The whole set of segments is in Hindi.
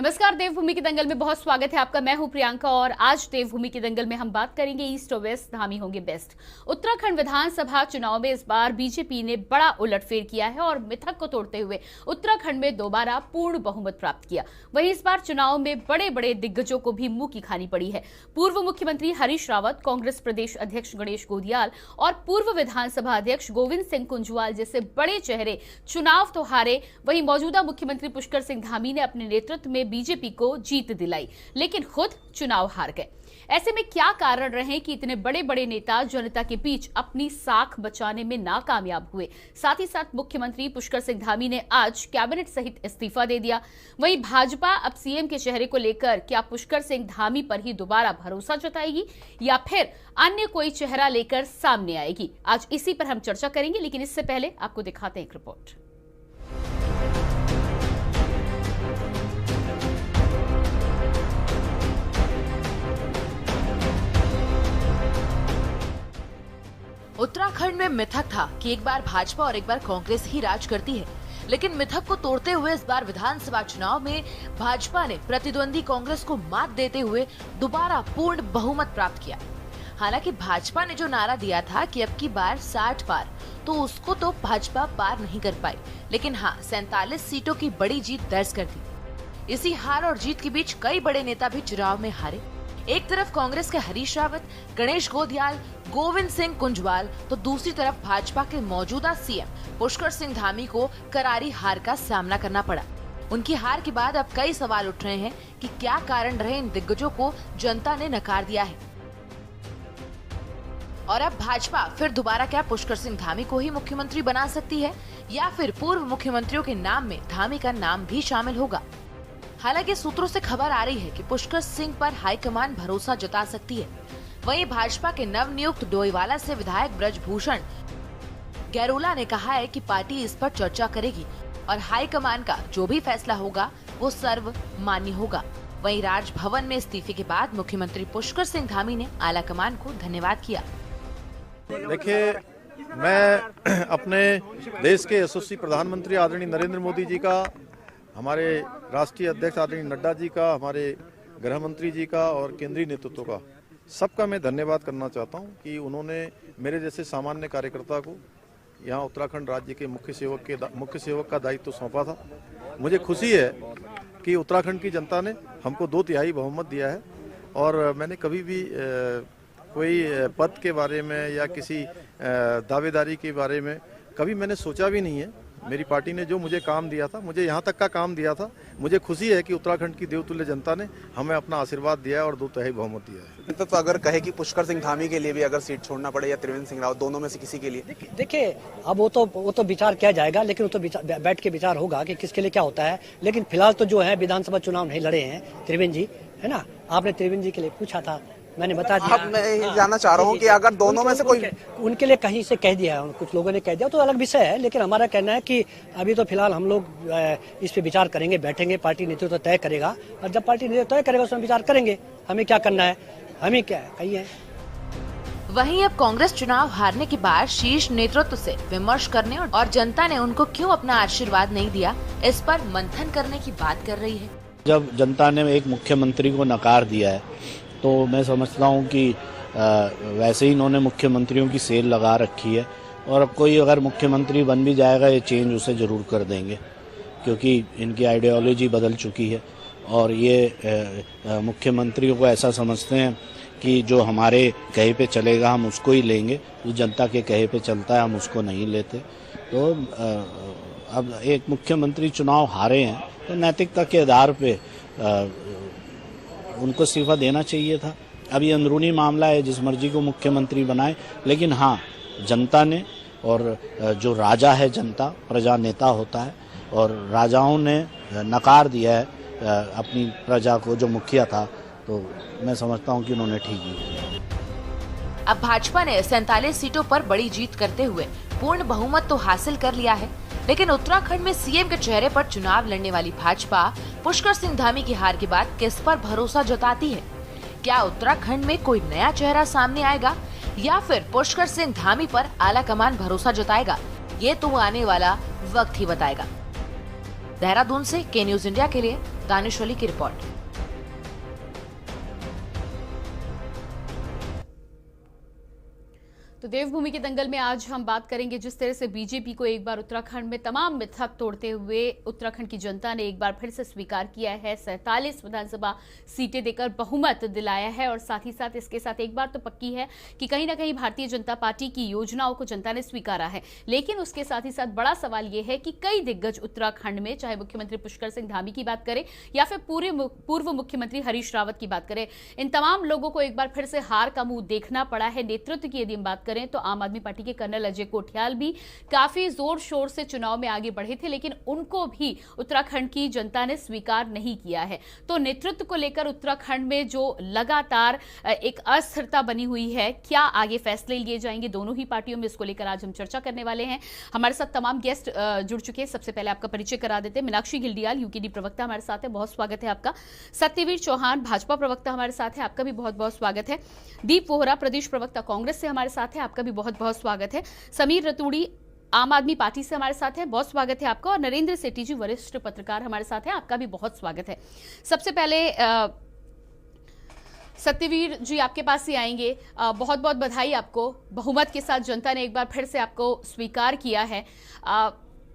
नमस्कार, देवभूमि के दंगल में बहुत स्वागत है आपका। मैं हूं प्रियंका और आज देवभूमि के दंगल में हम बात करेंगे ईस्ट और वेस्ट, धामी होंगे बेस्ट। उत्तराखंड विधानसभा चुनाव में इस बार बीजेपी ने बड़ा उलटफेर किया है और मिथक को तोड़ते हुए उत्तराखंड में दोबारा पूर्ण बहुमत प्राप्त किया। वहीं इस बार चुनाव में बड़े बड़े दिग्गजों को भी मुंह की खानी पड़ी है। पूर्व मुख्यमंत्री हरीश रावत, कांग्रेस प्रदेश अध्यक्ष गणेश गोदियाल और पूर्व विधानसभा अध्यक्ष गोविंद सिंह कुंजवाल जैसे बड़े चेहरे चुनाव तो हारे, वहीं मौजूदा मुख्यमंत्री पुष्कर सिंह धामी ने अपने नेतृत्व में बीजेपी को जीत दिलाई, लेकिन खुद चुनाव हार गए। ऐसे में क्या कारण रहे कि इतने बड़े बड़े नेता जनता के बीच अपनी साख बचाने में नाकामयाब हुए? साथ ही साथ मुख्यमंत्री पुष्कर सिंह धामी ने आज कैबिनेट सहित इस्तीफा दे दिया। वहीं भाजपा अब सीएम के चेहरे को लेकर क्या पुष्कर सिंह धामी पर ही दोबारा भरोसा जताएगी या फिर अन्य कोई चेहरा लेकर सामने आएगी? आज इसी पर हम चर्चा करेंगे, लेकिन इससे पहले आपको दिखाते हैं एक रिपोर्ट। उत्तराखंड में मिथक था कि एक बार भाजपा और एक बार कांग्रेस ही राज करती है, लेकिन मिथक को तोड़ते हुए इस बार विधानसभा चुनाव में भाजपा ने प्रतिद्वंदी कांग्रेस को मात देते हुए दोबारा पूर्ण बहुमत प्राप्त किया। हालांकि भाजपा ने जो नारा दिया था कि अब की बार 60 पार, तो उसको तो भाजपा पार नहीं कर पाई, लेकिन हाँ 47 सीटों की बड़ी जीत दर्ज कर दी। इसी हार और जीत के बीच कई बड़े नेता भी चुनाव में हारे। एक तरफ कांग्रेस के हरीश रावत, गणेश गोदियाल, गोविंद सिंह कुंजवाल, तो दूसरी तरफ भाजपा के मौजूदा सीएम पुष्कर सिंह धामी को करारी हार का सामना करना पड़ा। उनकी हार के बाद अब कई सवाल उठ रहे हैं कि क्या कारण रहे इन दिग्गजों को जनता ने नकार दिया है, और अब भाजपा फिर दोबारा क्या पुष्कर सिंह धामी को ही मुख्यमंत्री बना सकती है या फिर पूर्व मुख्यमंत्रियों के नाम में धामी का नाम भी शामिल होगा? हालांकि सूत्रों से खबर आ रही है कि पुष्कर सिंह पर हाईकमान भरोसा जता सकती है। वहीं भाजपा के नवनियुक्त डोईवाला से विधायक ब्रजभूषण गैरोला ने कहा है कि पार्टी इस पर चर्चा करेगी और हाईकमान का जो भी फैसला होगा वो सर्वमान्य होगा। वहीं राजभवन में इस्तीफे के बाद मुख्यमंत्री पुष्कर सिंह धामी ने आलाकमान को धन्यवाद किया। देखिए, मैं अपने देश के यशस्वी प्रधानमंत्री आदरणीय नरेंद्र मोदी जी का, हमारे राष्ट्रीय अध्यक्ष आदरणीय नड्डा जी का, हमारे गृह मंत्री जी का और केंद्रीय नेतृत्व का, सबका मैं धन्यवाद करना चाहता हूं कि उन्होंने मेरे जैसे सामान्य कार्यकर्ता को यहां उत्तराखंड राज्य के मुख्य सेवक का दायित्व सौंपा था। मुझे खुशी है कि उत्तराखंड की जनता ने हमको 2/3 बहुमत दिया है और मैंने कभी भी कोई पद के बारे में या किसी दावेदारी के बारे में कभी मैंने सोचा भी नहीं है। मेरी पार्टी ने जो मुझे काम दिया था, मुझे यहाँ तक का काम दिया था, मुझे खुशी है कि उत्तराखंड की देवतुल्य जनता ने हमें अपना आशीर्वाद दिया है और 2/3 बहुमत दिया है। तो अगर कहे कि पुष्कर सिंह धामी के लिए भी अगर सीट छोड़ना पड़े या त्रिवेंद्र सिंह रावत, दोनों में से किसी के लिए, देखिए अब वो तो विचार किया जाएगा, लेकिन वो तो बैठ के विचार होगा कि किसके लिए क्या होता है। लेकिन फिलहाल तो जो है विधानसभा चुनाव नहीं लड़े हैं त्रिवेंद्र जी, है ना। आपने त्रिवेंद्र जी के लिए पूछा था, मैंने बता दिया। अब मैं जानना चाह रहा हूँ कि अगर दोनों में से कोई उनके लिए कहीं से कह दिया है, कुछ लोगों ने कह दिया तो अलग विषय है, लेकिन हमारा कहना है कि अभी तो फिलहाल हम लोग इस पे विचार करेंगे, बैठेंगे, पार्टी नेतृत्व तय करेगा और जब पार्टी नेतृत्व तय करेगा उसमें विचार करेंगे हमें क्या करना है, हमें क्या कहिए। वहीं अब कांग्रेस चुनाव हारने के बाद शीर्ष नेतृत्व से विमर्श करने और जनता ने उनको क्यों अपना आशीर्वाद नहीं दिया, इस पर मंथन करने की बात कर रही है। जब जनता ने एक मुख्यमंत्री को नकार दिया है तो मैं समझता हूँ कि वैसे ही इन्होंने मुख्यमंत्रियों की सेल लगा रखी है और अब कोई अगर मुख्यमंत्री बन भी जाएगा ये चेंज उसे ज़रूर कर देंगे, क्योंकि इनकी आइडियोलॉजी बदल चुकी है और ये मुख्यमंत्रियों को ऐसा समझते हैं कि जो हमारे कहे पे चलेगा हम उसको ही लेंगे, जो जनता के कहे पे चलता है हम उसको नहीं लेते। तो अब एक मुख्यमंत्री चुनाव हारे हैं तो नैतिकता के आधार पे उनको इस्तीफा देना चाहिए था। अब ये अंदरूनी मामला है, जिस मर्जी को मुख्यमंत्री बनाए, लेकिन हाँ जनता ने, और जो राजा है जनता, प्रजा नेता होता है, और राजाओं ने नकार दिया है अपनी प्रजा को, जो मुखिया था, तो मैं समझता हूँ कि उन्होंने ठीक किया। अब भाजपा ने 47 सीटों पर बड़ी जीत करते हुए पूर्ण बहुमत तो हासिल कर लिया है, लेकिन उत्तराखंड में सीएम के चेहरे पर चुनाव लड़ने वाली भाजपा पुष्कर सिंह धामी की हार के बाद किस पर भरोसा जताती है? क्या उत्तराखंड में कोई नया चेहरा सामने आएगा या फिर पुष्कर सिंह धामी पर आलाकमान भरोसा जताएगा? ये तो आने वाला वक्त ही बताएगा। देहरादून से के न्यूज इंडिया के लिए दानिश अली की रिपोर्ट। तो देवभूमि के दंगल में आज हम बात करेंगे जिस तरह से बीजेपी को एक बार उत्तराखंड में तमाम मिथक तोड़ते हुए उत्तराखंड की जनता ने एक बार फिर से स्वीकार किया है, 47 विधानसभा सीटें देकर बहुमत दिलाया है। और साथ ही साथ इसके साथ एक बार तो पक्की है कि कहीं ना कहीं भारतीय जनता पार्टी की योजनाओं को जनता ने स्वीकारा है। लेकिन उसके साथ ही साथ बड़ा सवाल यह है कि कई दिग्गज उत्तराखंड में, चाहे मुख्यमंत्री पुष्कर सिंह धामी की बात करें या फिर पूर्व मुख्यमंत्री हरीश रावत की बात करें, इन तमाम लोगों को एक बार फिर से हार का मुंह देखना पड़ा है। नेतृत्व की यदि हम बात करें तो आम आदमी पार्टी के कर्नल अजय कोठियाल भी काफी जोर शोर से चुनाव में आगे बढ़े थे, लेकिन उनको भी उत्तराखंड की जनता ने स्वीकार नहीं किया है। तो नेतृत्व को लेकर उत्तराखंड में जो लगातार एक अस्थिरता बनी हुई है, क्या आगे फैसले लिए जाएंगे दोनों ही पार्टियों में, इसको लेकर आज हम चर्चा करने वाले हैं। हमारे साथ तमाम गेस्ट जुड़ चुके हैं। सबसे पहले आपका परिचय करा देते हैं। मीनाक्षी गिल्डियाल यूकेडी प्रवक्ता हमारे साथ है, बहुत स्वागत है आपका। सत्यवीर चौहान भाजपा प्रवक्ता हमारे साथ है, आपका भी बहुत बहुत स्वागत है। दीप वोहरा प्रदेश प्रवक्ता कांग्रेस से हमारे साथ है, आपका भी बहुत बहुत स्वागत है। समीर रतूड़ी आम आदमी पार्टी से हमारे साथ है, बहुत स्वागत है आपका। और नरेंद्र सेठी जी वरिष्ठ पत्रकार हमारे साथ है, आपका भी बहुत स्वागत है। सबसे पहले सत्यवीर जी आपके पास ही आएंगे। बहुत बहुत बधाई आपको, बहुमत के साथ जनता ने एक बार फिर से आपको स्वीकार किया है।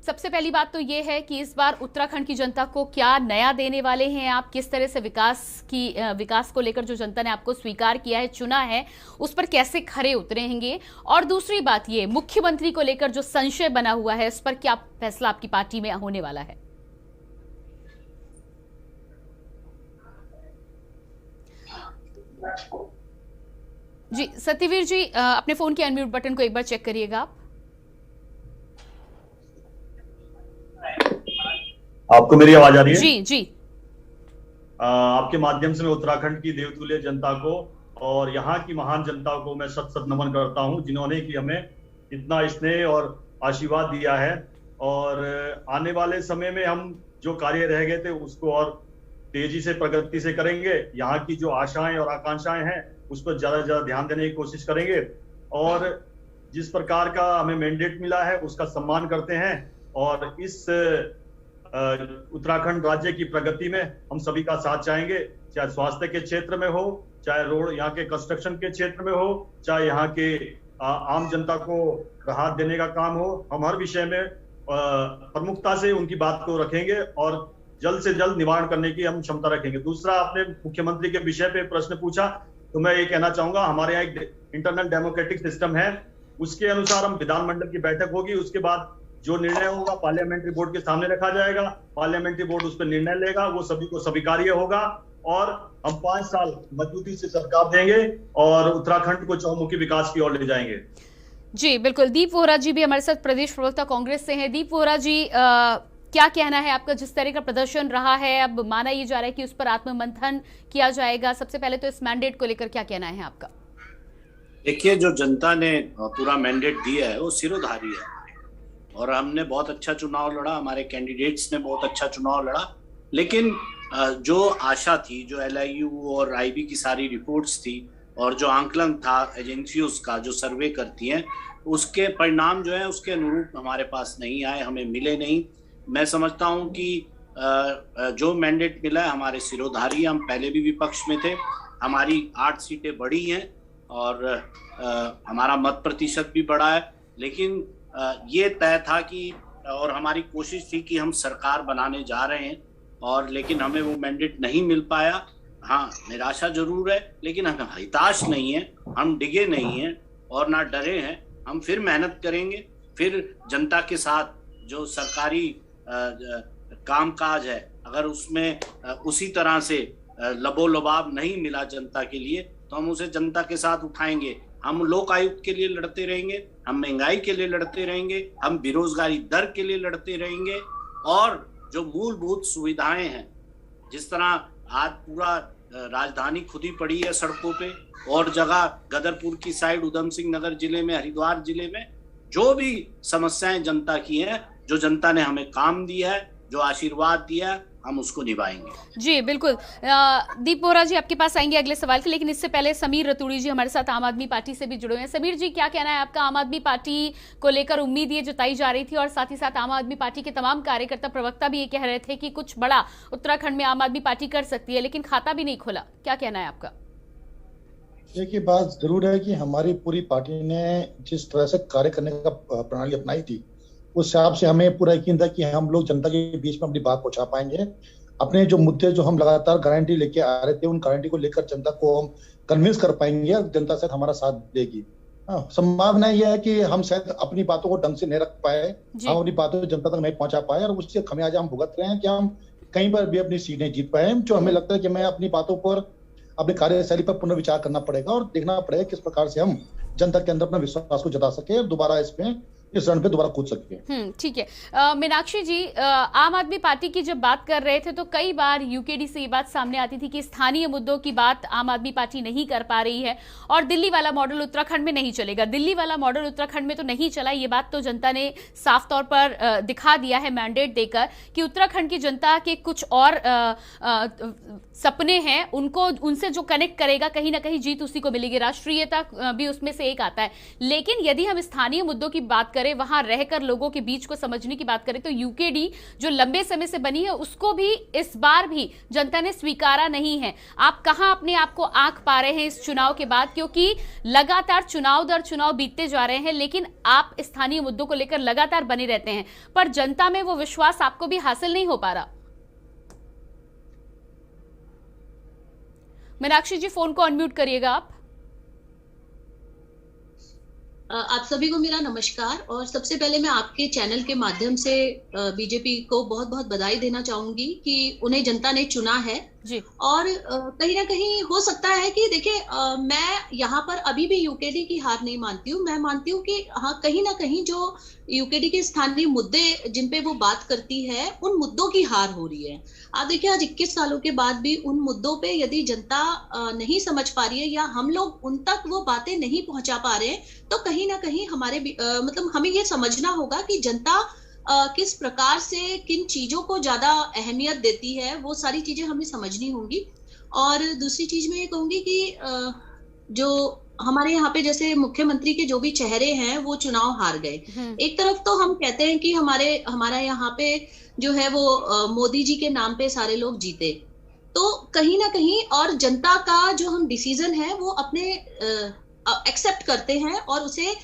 सबसे पहली बात तो ये है कि इस बार उत्तराखंड की जनता को क्या नया देने वाले हैं आप, किस तरह से विकास को लेकर जो जनता ने आपको स्वीकार किया है, चुना है, उस पर कैसे खरे उतरेंगे। और दूसरी बात ये, मुख्यमंत्री को लेकर जो संशय बना हुआ है, इस पर क्या फैसला आपकी पार्टी में होने वाला है? जी सत्यवीर जी, अपने फोन के अनम्यूट बटन को एक बार चेक करिएगा आप। आपको मेरी आवाज आ रही है? जी जी। आपके माध्यम से मैं उत्तराखंड की देवतुल्य जनता को और यहाँ की महान जनता को मैं सत सत नमन करता हूँ, जिन्होंने कि हमें इतना स्नेह और आशीर्वाद दिया है। और आने वाले समय में हम जो कार्य रह गए थे उसको और तेजी से प्रगति से करेंगे। यहाँ की जो आशाएं और आकांक्षाएं हैं उस पर ज्यादा से ज्यादा ध्यान देने की कोशिश करेंगे और जिस प्रकार का हमें मैंडेट मिला है उसका सम्मान करते हैं। और इस उत्तराखंड राज्य की प्रगति में हम सभी का साथ चाहेंगे, चाहे स्वास्थ्य के क्षेत्र में हो, चाहे रोड यहाँ के कंस्ट्रक्शन के क्षेत्र में हो, चाहे यहाँ के आम जनता को राहत देने का काम हो। हम हर विषय में प्रमुखता से उनकी बात को रखेंगे और जल्द से जल्द निवारण करने की हम क्षमता रखेंगे। दूसरा, आपने मुख्यमंत्री के विषय पे प्रश्न पूछा, तो मैं ये कहना चाहूंगा, हमारे यहाँ एक इंटरनल डेमोक्रेटिक सिस्टम है, उसके अनुसार हम विधानमंडल की बैठक होगी, उसके बाद जो निर्णय होगा पार्लियामेंट्री बोर्ड के सामने रखा जाएगा, पार्लियामेंट्री बोर्ड उस पर निर्णय लेगा, वो सभी को स्वीकार्य होगा और हम 5 साल मजबूती से सरकार देंगे और उत्तराखंड को चौमुखी विकास की ओर ले जाएंगे। जी बिल्कुल। दीप वोहरा जी भी हमारे साथ प्रदेश प्रवक्ता कांग्रेस से हैं। दीप वोहरा जी, क्या कहना है आपका? जिस तरह का प्रदर्शन रहा है, अब माना ये जा रहा है कि उस पर आत्ममंथन किया जाएगा। सबसे पहले तो इस मैंडेट को लेकर क्या कहना है आपका? देखिए, जो जनता ने पूरा मैंडेट दिया है वो सिरोधारी है और हमने बहुत अच्छा चुनाव लड़ा, हमारे कैंडिडेट्स ने बहुत अच्छा चुनाव लड़ा। लेकिन जो आशा थी, जो LIU और IB की सारी रिपोर्ट्स थी और जो आंकलन था एजेंसियों का जो सर्वे करती हैं, उसके परिणाम जो है उसके अनुरूप हमारे पास नहीं आए, हमें मिले नहीं। मैं समझता हूं कि जो मैंडेट मिला है हमारे सिरोधारी, हम पहले भी विपक्ष में थे, हमारी 8 सीटें बढ़ी हैं और हमारा मत प्रतिशत भी बढ़ा है। लेकिन ये तय था कि और हमारी कोशिश थी कि हम सरकार बनाने जा रहे हैं और लेकिन हमें वो मैंडेट नहीं मिल पाया। हाँ, निराशा जरूर है, लेकिन हम हताश नहीं है, हम डिगे नहीं हैं और ना डरे हैं। हम फिर मेहनत करेंगे, फिर जनता के साथ जो सरकारी कामकाज है, अगर उसमें उसी तरह से लबोलबाब नहीं मिला जनता के लिए, तो हम उसे जनता के साथ उठाएंगे। हम लोक आयुक्त के लिए लड़ते रहेंगे, हम महंगाई के लिए लड़ते रहेंगे, हम बेरोजगारी दर के लिए लड़ते रहेंगे और जो मूलभूत सुविधाएं हैं, जिस तरह आज पूरा राजधानी खुदी पड़ी है सड़कों पे और जगह गदरपुर की साइड, उधम सिंह नगर जिले में, हरिद्वार जिले में जो भी समस्याएं जनता की हैं, जो जनता ने हमें काम दिया है, जो आशीर्वाद दिया है, हम उसको निभाएंगे। जी बिल्कुल। दीप बोहरा जी आपके पास आएंगे अगले सवाल के, लेकिन इससे पहले समीर रतूड़ी जी हमारे साथ आम आदमी पार्टी से भी जुड़े हुए हैं। समीर जी, क्या कहना है आपका? आम आदमी पार्टी को लेकर उम्मीद ये जताई जा रही थी और साथ ही साथ आम आदमी पार्टी के तमाम कार्यकर्ता प्रवक्ता भी ये कह रहे थे कि कुछ बड़ा उत्तराखंड में आम आदमी पार्टी कर सकती है, लेकिन खाता भी नहीं खोला। क्या कहना है आपका? देखिए, बात जरूर है कि हमारी पूरी पार्टी ने जिस तरह से कार्य करने का प्रणाली अपनाई थी, उस हिसाब से हमें पूरा यकीन था कि हम लोग जनता के बीच में अपनी बात पहुंचा पाएंगे। अपने जो मुद्दे जो हम लगातार गारंटी लेके आ रहे थे, उन गारंटी को लेकर जनता को हम कन्विंस कर पाएंगे और जनता शायद हमारा साथ देगी। संभावना यह है कि हम शायद अपनी बातों को ढंग से नहीं रख पाए, हम अपनी बातों को जनता तक नहीं पहुंचा पाए और उससे खमियाजा हम भुगत रहे हैं कि हम कहीं पर भी अपनी सीट नहीं जीत पाए। जो हमें लगता है कि हमें अपनी बातों पर, अपनी कार्यशैली पर पुनर्विचार करना पड़ेगा और देखना पड़ेगा किस प्रकार से हम जनता के अंदर अपना विश्वास को जता सके और दोबारा इस रण पे दोबारा कूद सकते हैं। ठीक है। मीनाक्षी जी, आम आदमी पार्टी की जब बात कर रहे थे तो कई बार यूकेडी से ये बात सामने आती थी कि स्थानीय मुद्दों की बात आम आदमी पार्टी नहीं कर पा रही है और दिल्ली वाला मॉडल उत्तराखंड में नहीं चलेगा। दिल्ली वाला मॉडल उत्तराखंड में तो नहीं चला, ये बात तो जनता ने साफ तौर पर दिखा दिया है मैंडेट देकर कि उत्तराखंड की जनता के कुछ और सपने हैं, उनको उनसे जो कनेक्ट करेगा कहीं ना कहीं जीत उसी को मिलेगी। राष्ट्रीयता भी उसमें से एक आता है। लेकिन यदि हम स्थानीय मुद्दों की बात करें, वहां रहकर लोगों के बीच को समझने की बात करें, तो यूकेडी जो लंबे समय से बनी है उसको भी इस बार भी जनता ने स्वीकारा नहीं है। आप कहां अपने आप को आंक पा रहे हैं इस चुनाव के बाद? क्योंकि लगातार चुनाव दर चुनाव बीतते जा रहे हैं, लेकिन आप स्थानीय मुद्दों को लेकर लगातार बने रहते हैं, पर जनता में वो विश्वास आपको भी हासिल नहीं हो पा रहा। मीनाक्षी जी, फोन को अनम्यूट करिएगा आप सभी को मेरा नमस्कार। और सबसे पहले मैं आपके चैनल के माध्यम से बीजेपी को बहुत बहुत बधाई देना चाहूंगी कि उन्हें जनता ने चुना है जी। और कहीं ना कहीं हो सकता है कि देखिए, मैं यहाँ पर अभी भी यूकेडी की हार नहीं मानती हूँ। मैं मानती हूँ कि हाँ, कहीं ना कहीं जो यूकेडी के स्थानीय मुद्दे जिन पे वो बात करती है, उन मुद्दों की हार हो रही है। आप देखिए, आज 21 सालों के बाद भी उन मुद्दों पे यदि जनता नहीं समझ पा रही है या हम लोग उन तक वो बातें नहीं पहुंचा पा रहे हैं, तो कहीं ना कहीं हमारे मतलब हमें ये समझना होगा कि जनता किस प्रकार से किन चीजों को ज्यादा अहमियत देती है, वो सारी चीजें हमें समझनी होंगी। और दूसरी चीज मैं ये कहूंगी कि जो हमारे यहाँ पे जैसे मुख्यमंत्री के जो भी चेहरे हैं वो चुनाव हार गए। एक तरफ तो हम कहते हैं कि हमारा यहाँ पे जो है वो मोदी जी के नाम पे सारे लोग जीते, तो कहीं ना कहीं और जनता का जो हम डिसीजन है वो अपने एक्सेप्ट करते हैं और उसे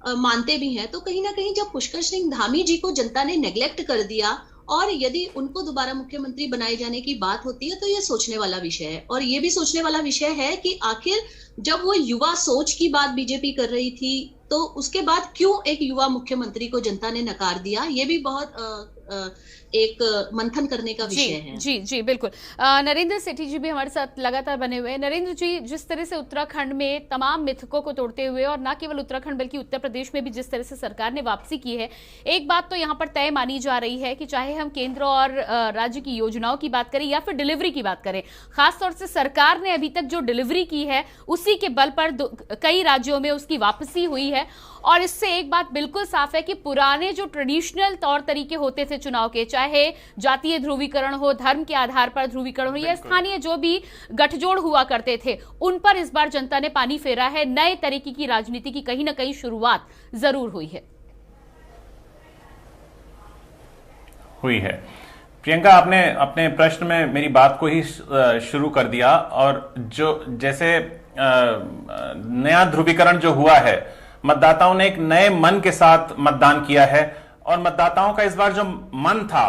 मानते भी हैं। तो कहीं ना कहीं जब पुष्कर सिंह धामी जी को जनता ने नेग्लेक्ट कर दिया और यदि उनको दोबारा मुख्यमंत्री बनाए जाने की बात होती है, तो ये सोचने वाला विषय है। और ये भी सोचने वाला विषय है कि आखिर जब वो युवा सोच की बात बीजेपी कर रही थी, तो उसके बाद क्यों एक युवा मुख्यमंत्री को जनता ने नकार दिया, ये भी बहुत एक मंथन करने का विषय है। जी जी बिल्कुल। नरेंद्र सेठी जी भी हमारे साथ लगातार बने हुए हैं। नरेंद्र जी, जिस तरह से उत्तराखंड में तमाम मिथकों को तोड़ते हुए और न केवल उत्तराखंड बल्कि उत्तर प्रदेश में भी जिस तरह से सरकार ने वापसी की है, एक बात तो यहाँ पर तय मानी जा रही है कि चाहे हम केंद्र और राज्य की योजनाओं की बात करें या फिर डिलीवरी की बात करें, खासतौर से सरकार ने अभी तक जो डिलीवरी की है उसी के बल पर कई राज्यों में उसकी वापसी हुई है। और इससे एक बात बिल्कुल साफ है कि पुराने जो ट्रेडिशनल तौर तरीके होते थे चुनाव के, चाहे जातीय ध्रुवीकरण हो, धर्म के आधार पर ध्रुवीकरण हो या स्थानीय जो भी गठजोड़ हुआ करते थे, उन पर इस बार जनता ने पानी फेरा है। नए तरीके की राजनीति की कहीं ना कहीं शुरुआत जरूर हुई है। प्रियंका, आपने अपने प्रश्न में मेरी बात को ही शुरू कर दिया। और जो जैसे नया ध्रुवीकरण जो हुआ है, मतदाताओं ने एक नए मन के साथ मतदान किया है और मतदाताओं का इस बार जो मन था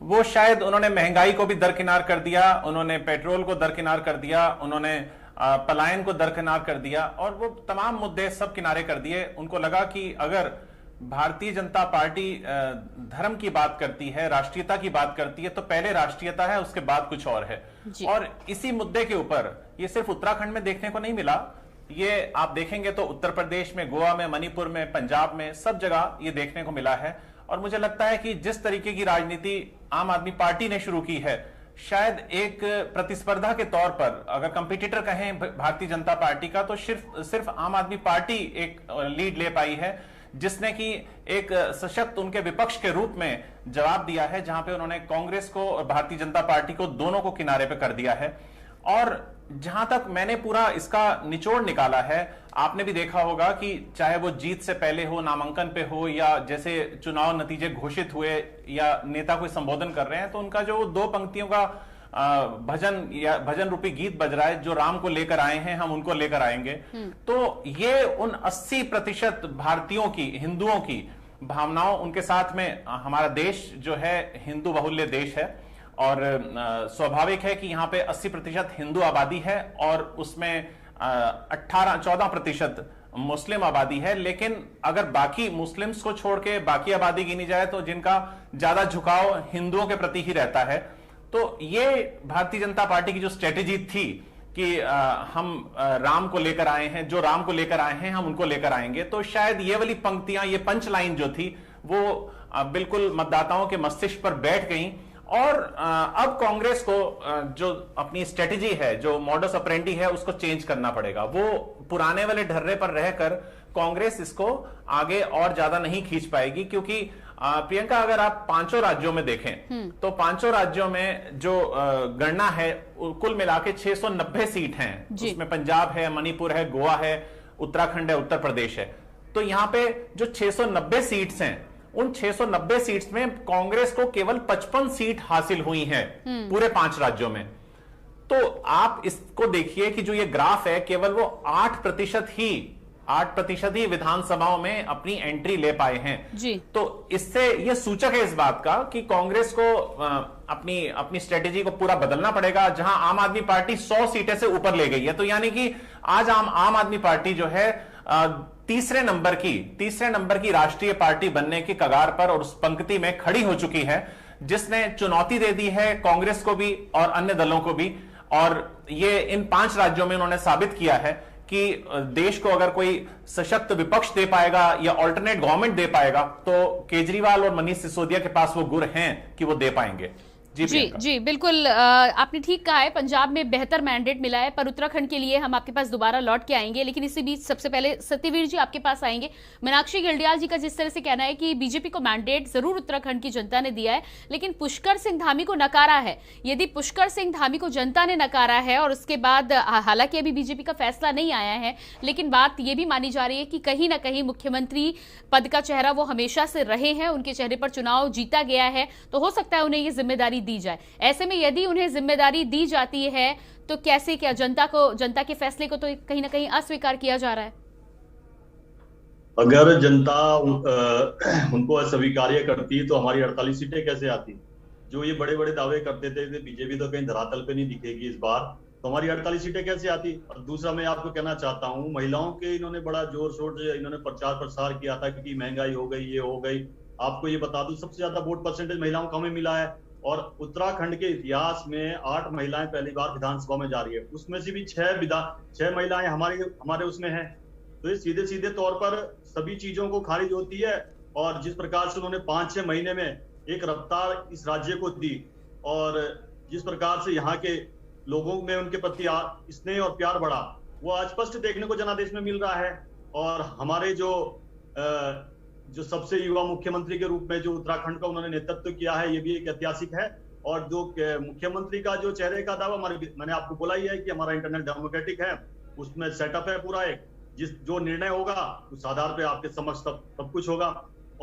वो शायद उन्होंने महंगाई को भी दरकिनार कर दिया, उन्होंने पेट्रोल को दरकिनार कर दिया, उन्होंने पलायन को दरकिनार कर दिया और वो तमाम मुद्दे सब किनारे कर दिए। उनको लगा कि अगर भारतीय जनता पार्टी धर्म की बात करती है, राष्ट्रीयता की बात करती है, तो पहले राष्ट्रीयता है, उसके बाद कुछ और है। और इसी मुद्दे के ऊपर ये सिर्फ उत्तराखंड में देखने को नहीं मिला, ये आप देखेंगे तो उत्तर प्रदेश में, गोवा में, मणिपुर में, पंजाब में, सब जगह ये देखने को मिला है। और मुझे लगता है कि जिस तरीके की राजनीति आम आदमी पार्टी ने शुरू की है, शायद एक प्रतिस्पर्धा के तौर पर अगर कंपटीटर कहें भारतीय जनता पार्टी का, तो सिर्फ आम आदमी पार्टी एक लीड ले पाई है, जिसने कि एक सशक्त उनके विपक्ष के रूप में जवाब दिया है, जहां पे उन्होंने कांग्रेस को और भारतीय जनता पार्टी को दोनों को किनारे पे कर दिया है। और जहां तक मैंने पूरा इसका निचोड़ निकाला है, आपने भी देखा होगा कि चाहे वो जीत से पहले हो, नामांकन पे हो, या जैसे चुनाव नतीजे घोषित हुए या नेता कोई संबोधन कर रहे हैं, तो उनका जो 2 पंक्तियों का भजन या भजन रूपी गीत बज रहा है, जो राम को लेकर आए हैं हम उनको लेकर आएंगे। तो ये उन 80% भारतीयों की, हिंदुओं की भावनाओं, उनके साथ में हमारा देश जो है हिंदू बहुल्य देश है और स्वाभाविक है कि यहाँ पे 80% हिंदू आबादी है और उसमें 14% मुस्लिम आबादी है। लेकिन अगर बाकी मुस्लिम्स को छोड़ के बाकी आबादी गिनी जाए तो जिनका ज्यादा झुकाव हिंदुओं के प्रति ही रहता है। तो ये भारतीय जनता पार्टी की जो स्ट्रेटेजी थी कि हम राम को लेकर आए हैं, जो राम को लेकर आए हैं हम उनको लेकर आएंगे, तो शायद ये वाली पंक्तियां, ये पंच लाइन जो थी वो बिल्कुल मतदाताओं के मस्तिष्क पर बैठ गई। और अब कांग्रेस को जो अपनी स्ट्रेटेजी है, जो मॉडस ऑपरेंडी है, उसको चेंज करना पड़ेगा। वो पुराने वाले ढर्रे पर रहकर कांग्रेस इसको आगे और ज्यादा नहीं खींच पाएगी, क्योंकि प्रियंका अगर आप 5 राज्यों में देखें तो 5 राज्यों में जो गणना है कुल मिला के 690 सीट हैं। उसमें पंजाब है, मणिपुर है, गोवा है, उत्तराखंड है, उत्तर प्रदेश है। तो यहां पे जो 690 सीट्स हैं, उन 690 सीट्स में कांग्रेस को केवल 55 सीट हासिल हुई हैं पूरे 5 राज्यों में। तो आप इसको देखिए कि जो ये ग्राफ है, केवल वो 8% ही विधानसभाओं में अपनी एंट्री ले पाए हैं जी। तो इससे ये सूचक है इस बात का कि कांग्रेस को अपनी स्ट्रेटेजी को पूरा बदलना पड़ेगा। जहां आम आदमी पार्टी 100 सीटें से ऊपर ले गई है, तो यानी कि आज आम आदमी पार्टी जो है तीसरे नंबर की राष्ट्रीय पार्टी बनने की कगार पर और उस पंक्ति में खड़ी हो चुकी है, जिसने चुनौती दे दी है कांग्रेस को भी और अन्य दलों को भी। और ये इन 5 राज्यों में उन्होंने साबित किया है कि देश को अगर कोई सशक्त विपक्ष दे पाएगा या ऑल्टरनेट गवर्नमेंट दे पाएगा, तो केजरीवाल और मनीष सिसोदिया के पास वो गुण हैं कि वो दे पाएंगे। जी बिल्कुल, आपने ठीक कहा है, पंजाब में बेहतर मैंडेट मिला है, पर उत्तराखंड के लिए हम आपके पास दोबारा लौट के आएंगे। लेकिन इसी बीच सबसे पहले सत्यवीर जी आपके पास आएंगे। मीनाक्षी गिल्डियाल जी का जिस तरह से कहना है कि बीजेपी को मैंडेट जरूर उत्तराखंड की जनता ने दिया है, लेकिन पुष्कर सिंह धामी को नकारा है। यदि पुष्कर सिंह धामी को जनता ने नकारा है और उसके बाद, हालांकि अभी बीजेपी का फैसला नहीं आया है, लेकिन बात यह भी मानी जा रही है कि कहीं ना कहीं मुख्यमंत्री पद का चेहरा वो हमेशा से रहे हैं, उनके चेहरे पर चुनाव जीता गया है, तो हो सकता है उन्हें ये जिम्मेदारी दी जाए। ऐसे में यदि उन्हें जिम्मेदारी दी जाती है तो कैसे, क्या जनता के फैसले को तो कहीं ना कहीं अस्वीकार किया जा रहा है? अगर जनता उनको अस्वीकार्य करती तो हमारी 48 सीटें कैसे आती? जो ये बड़े बड़े दावे करते थे बीजेपी तो कहीं धरातल पे नहीं दिखेगी इस बार, तो हमारी 48 सीटें कैसे आती? और दूसरा मैं आपको कहना चाहता हूँ, महिलाओं के इन्होंने बड़ा जोर शोर से इन्होंने प्रचार प्रसार किया था कि महंगाई हो गई, ये हो गई। आपको ये बता दूं, सबसे ज्यादा वोट परसेंटेज महिलाओं को हमें मिला है और उत्तराखंड के इतिहास में 8 महिलाएं पहली बार विधानसभा में जा रही है, उसमें से भी 6 महिलाएं हमारे उसमें हैं। तो ये सीधे सीधे तौर पर सभी चीजों को खारिज होती है। और जिस प्रकार से उन्होंने 5-6 महीने में एक रफ्तार इस राज्य को दी और जिस प्रकार से यहाँ के लोगों में उनके प्रति स्नेह और प्यार बढ़ा, वो आज स्पष्ट देखने को जनादेश में मिल रहा है। और हमारे जो सबसे युवा मुख्यमंत्री के रूप में जो उत्तराखंड का उन्होंने नेतृत्व किया है, ये भी एक ऐतिहासिक है। और जो मुख्यमंत्री का जो चेहरे का दावा, मैंने आपको बोला ही है कि हमारा इंटरनल डेमोक्रेटिक है, उसमें सेटअप है पूरा एक, जो निर्णय होगा उस आधार पे आपके समक्ष सब कुछ होगा।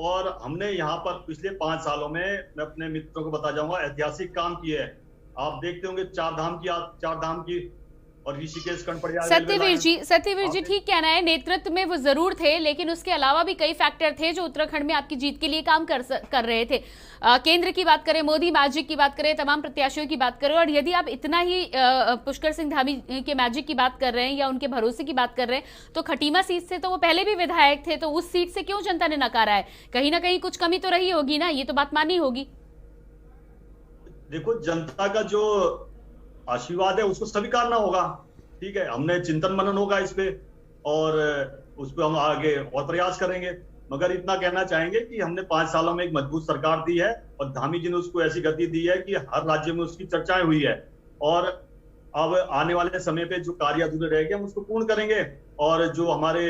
और हमने यहाँ पर पिछले 5 सालों में, मैं अपने मित्रों को बता जाऊंगा, ऐतिहासिक काम किए हैं। आप देखते होंगे चार धाम की और ऋषिकेश सत्यवीर जी ठीक कहना है, नेतृत्व में वो जरूर थे, लेकिन उसके अलावा भी कई फैक्टर थे जो उत्तराखंड में आपकी जीत के लिए काम कर रहे थे। केंद्र की बात करें, मोदी मैजिक की बात करें, तमाम प्रत्याशियों की बात करें, और यदि आप इतना ही पुष्कर सिंह धामी के मैजिक की बात कर रहे हैं या उनके भरोसे की बात कर रहे हैं, तो खटीमा सीट से तो वो पहले भी विधायक थे, तो उस सीट से क्यों जनता ने नकारा है? कहीं ना कहीं कुछ कमी तो रही होगी ना, ये तो बात माननी होगी। देखो, जनता का जो आशीर्वाद है उसको स्वीकारना होगा, ठीक है। हमने चिंतन मनन होगा इस पे और उस पे हम आगे और प्रयास करेंगे। मगर इतना कहना चाहेंगे कि हमने 5 सालों में एक मजबूत सरकार दी है और धामी जी ने उसको ऐसी गति दी है कि हर राज्य में उसकी चर्चाएं हुई है। और अब आने वाले समय पे जो कार्य अधूरे रह गए हम उसको पूर्ण करेंगे। और जो हमारे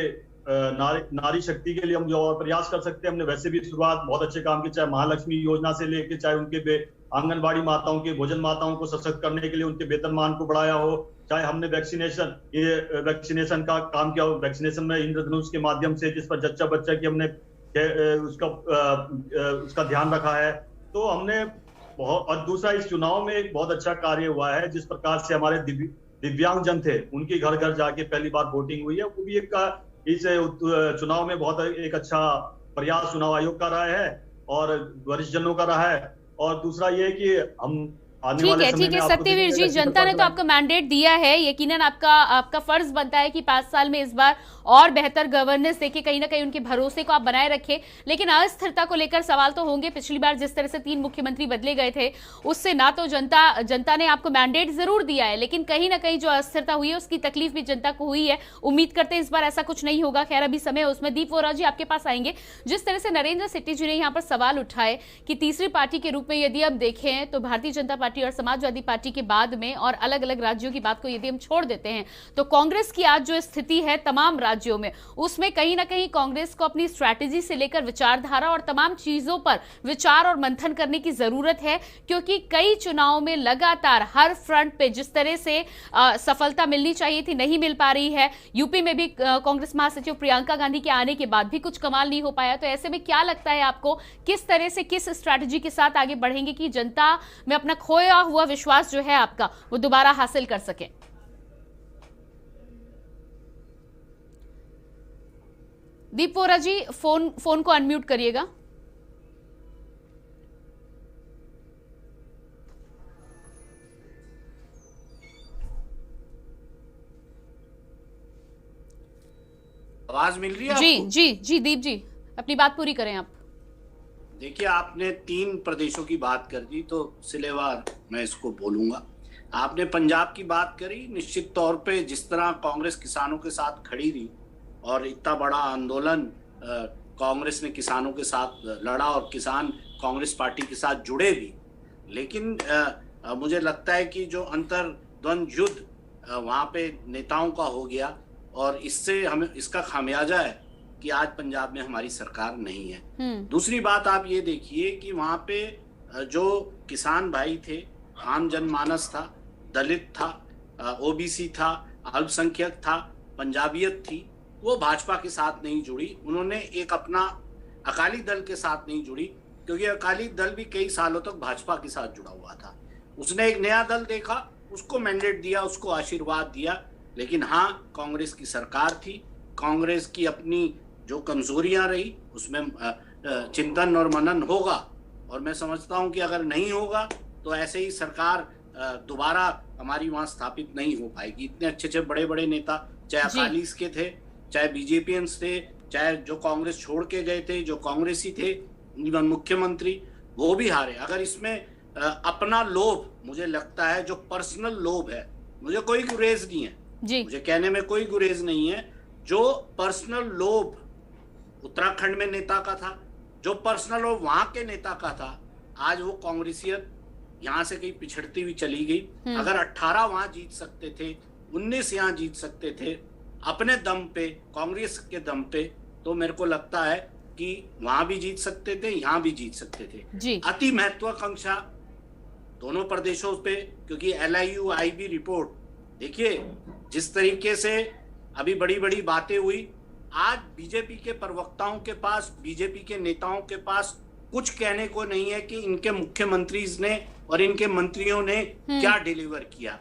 नारी शक्ति के लिए हम जो और प्रयास कर सकते हैं, हमने वैसे भी शुरुआत बहुत अच्छे काम की, चाहे महालक्ष्मी योजना से लेके, चाहे उनके आंगनबाड़ी माताओं के, भोजन माताओं को सशक्त करने के लिए उनके वेतनमान को बढ़ाया हो, चाहे हमने वैक्सीनेशन का काम किया हो, वैक्सीनेशन में इंद्रधनुष के माध्यम से जिस पर जच्चा बच्चा की हमने उसका ध्यान रखा है। तो हमने बहुत, और दूसरा इस चुनाव में एक बहुत अच्छा कार्य हुआ है, जिस प्रकार से हमारे दिव्यांग जन थे उनके घर घर जाके पहली बार वोटिंग हुई है, वो भी एक इस चुनाव में बहुत एक अच्छा प्रयास चुनाव आयोग का रहा है और वरिष्ठ जनों का रहा है। और दूसरा ये है कि हम ठीक है सत्यवीर जी, जनता ने तो आपको मैंडेट दिया है, यकीनन आपका फर्ज बनता है कि 5 साल में इस बार और बेहतर गवर्नेंस देके कहीं ना कहीं उनके भरोसे को आप बनाए रखें। लेकिन अस्थिरता को लेकर सवाल तो होंगे। पिछली बार जिस तरह से 3 मुख्यमंत्री बदले गए थे, उससे ना तो जनता ने आपको मैंडेट जरूर दिया है, लेकिन कहीं ना कहीं जो अस्थिरता हुई है उसकी तकलीफ भी जनता को हुई है। उम्मीद करते हैं इस बार ऐसा कुछ नहीं होगा। खैर अभी समय है उसमें। दीप वोरा जी आपके पास आएंगे। जिस तरह से नरेंद्र सिट्टी जी ने यहाँ पर सवाल उठाए कि तीसरी पार्टी के रूप में यदि हम देखें तो भारतीय जनता पार्टी और समाजवादी पार्टी के बाद में और अलग अलग राज्यों की बात को यदि हम छोड़ देते हैं तो कांग्रेस की आज जो स्थिति है तमाम राज्यों में, उसमें कहीं ना कहीं कांग्रेस को अपनी स्ट्रैटेजी से लेकर विचारधारा और तमाम चीजों पर विचार और मंथन करने की जरूरत है, क्योंकि कई चुनावों में लगातार हर फ्रंट पे जिस तरह से सफलता मिलनी चाहिए थी नहीं मिल पा रही है। यूपी में भी कांग्रेस महासचिव प्रियंका गांधी के आने के बाद भी कुछ कमाल नहीं हो पाया। तो ऐसे में क्या लगता है आपको, किस तरह से किस स्ट्रैटेजी के साथ आगे बढ़ेंगे कि जनता में अपना खोया हुआ विश्वास जो है आपका वो दोबारा हासिल कर सके? दीप वोरा जी फोन को अनम्यूट करिएगा। आवाज मिल रही है जी आपको? जी दीप जी अपनी बात पूरी करें आप। देखिए, आपने 3 प्रदेशों की बात कर दी तो सिलेवार मैं इसको बोलूंगा। आपने पंजाब की बात करी। निश्चित तौर पे जिस तरह कांग्रेस किसानों के साथ खड़ी रही और इतना बड़ा आंदोलन कांग्रेस ने किसानों के साथ लड़ा और किसान कांग्रेस पार्टी के साथ जुड़े भी, लेकिन मुझे लगता है कि जो अंतर्द्वंद युद्ध वहाँ पे नेताओं का हो गया और इससे हमें इसका खामियाजा है कि आज पंजाब में हमारी सरकार नहीं है। दूसरी बात आप ये देखिए कि वहाँ पे जो किसान भाई थे, आम जनमानस था, दलित था, ओबीसी था, अल्पसंख्यक था, पंजाबियत थी, वो भाजपा के साथ नहीं जुड़ी। उन्होंने एक अपना अकाली दल के साथ नहीं जुड़ी, क्योंकि अकाली दल भी कई सालों तक भाजपा के साथ जुड़ा हुआ था। उसने एक नया दल देखा, उसको मैंडेट दिया, उसको आशीर्वाद दिया। लेकिन हाँ, कांग्रेस की सरकार थी, कांग्रेस की अपनी जो कमजोरियां रही उसमें चिंतन और मनन होगा, और मैं समझता हूं कि अगर नहीं होगा तो ऐसे ही सरकार दोबारा हमारी वहां स्थापित नहीं हो पाएगी। इतने अच्छे अच्छे बड़े बड़े नेता, चाहे अकालीस के थे, चाहे बीजेपीएंस थे, चाहे जो कांग्रेस छोड़ के गए थे, जो कांग्रेसी थे, इवन मुख्यमंत्री, वो भी हारे। अगर इसमें अपना लोभ, मुझे लगता है जो पर्सनल लोभ है, मुझे कोई गुरेज नहीं है, मुझे कहने में कोई गुरेज नहीं है, जो पर्सनल लोभ उत्तराखंड में नेता का था, जो पर्सनल लोभ वहां के नेता का था, आज वो कांग्रेसियत यहाँ से कहीं पिछड़ती हुई चली गई। अगर 18 वहां जीत सकते थे, 19 यहाँ जीत सकते थे अपने दम पे, कांग्रेस के दम पे, तो मेरे को लगता है कि वहां भी जीत सकते थे, यहाँ भी जीत सकते थे। अति महत्वाकांक्षा दोनों प्रदेशों पे, क्योंकि LIU-IB रिपोर्ट देखिए जिस तरीके से अभी बड़ी बड़ी बातें हुई, आज बीजेपी के प्रवक्ताओं के पास, बीजेपी के नेताओं के पास कुछ कहने को नहीं है कि इनके मुख्यमंत्री ने और इनके मंत्रियों ने क्या डिलीवर किया।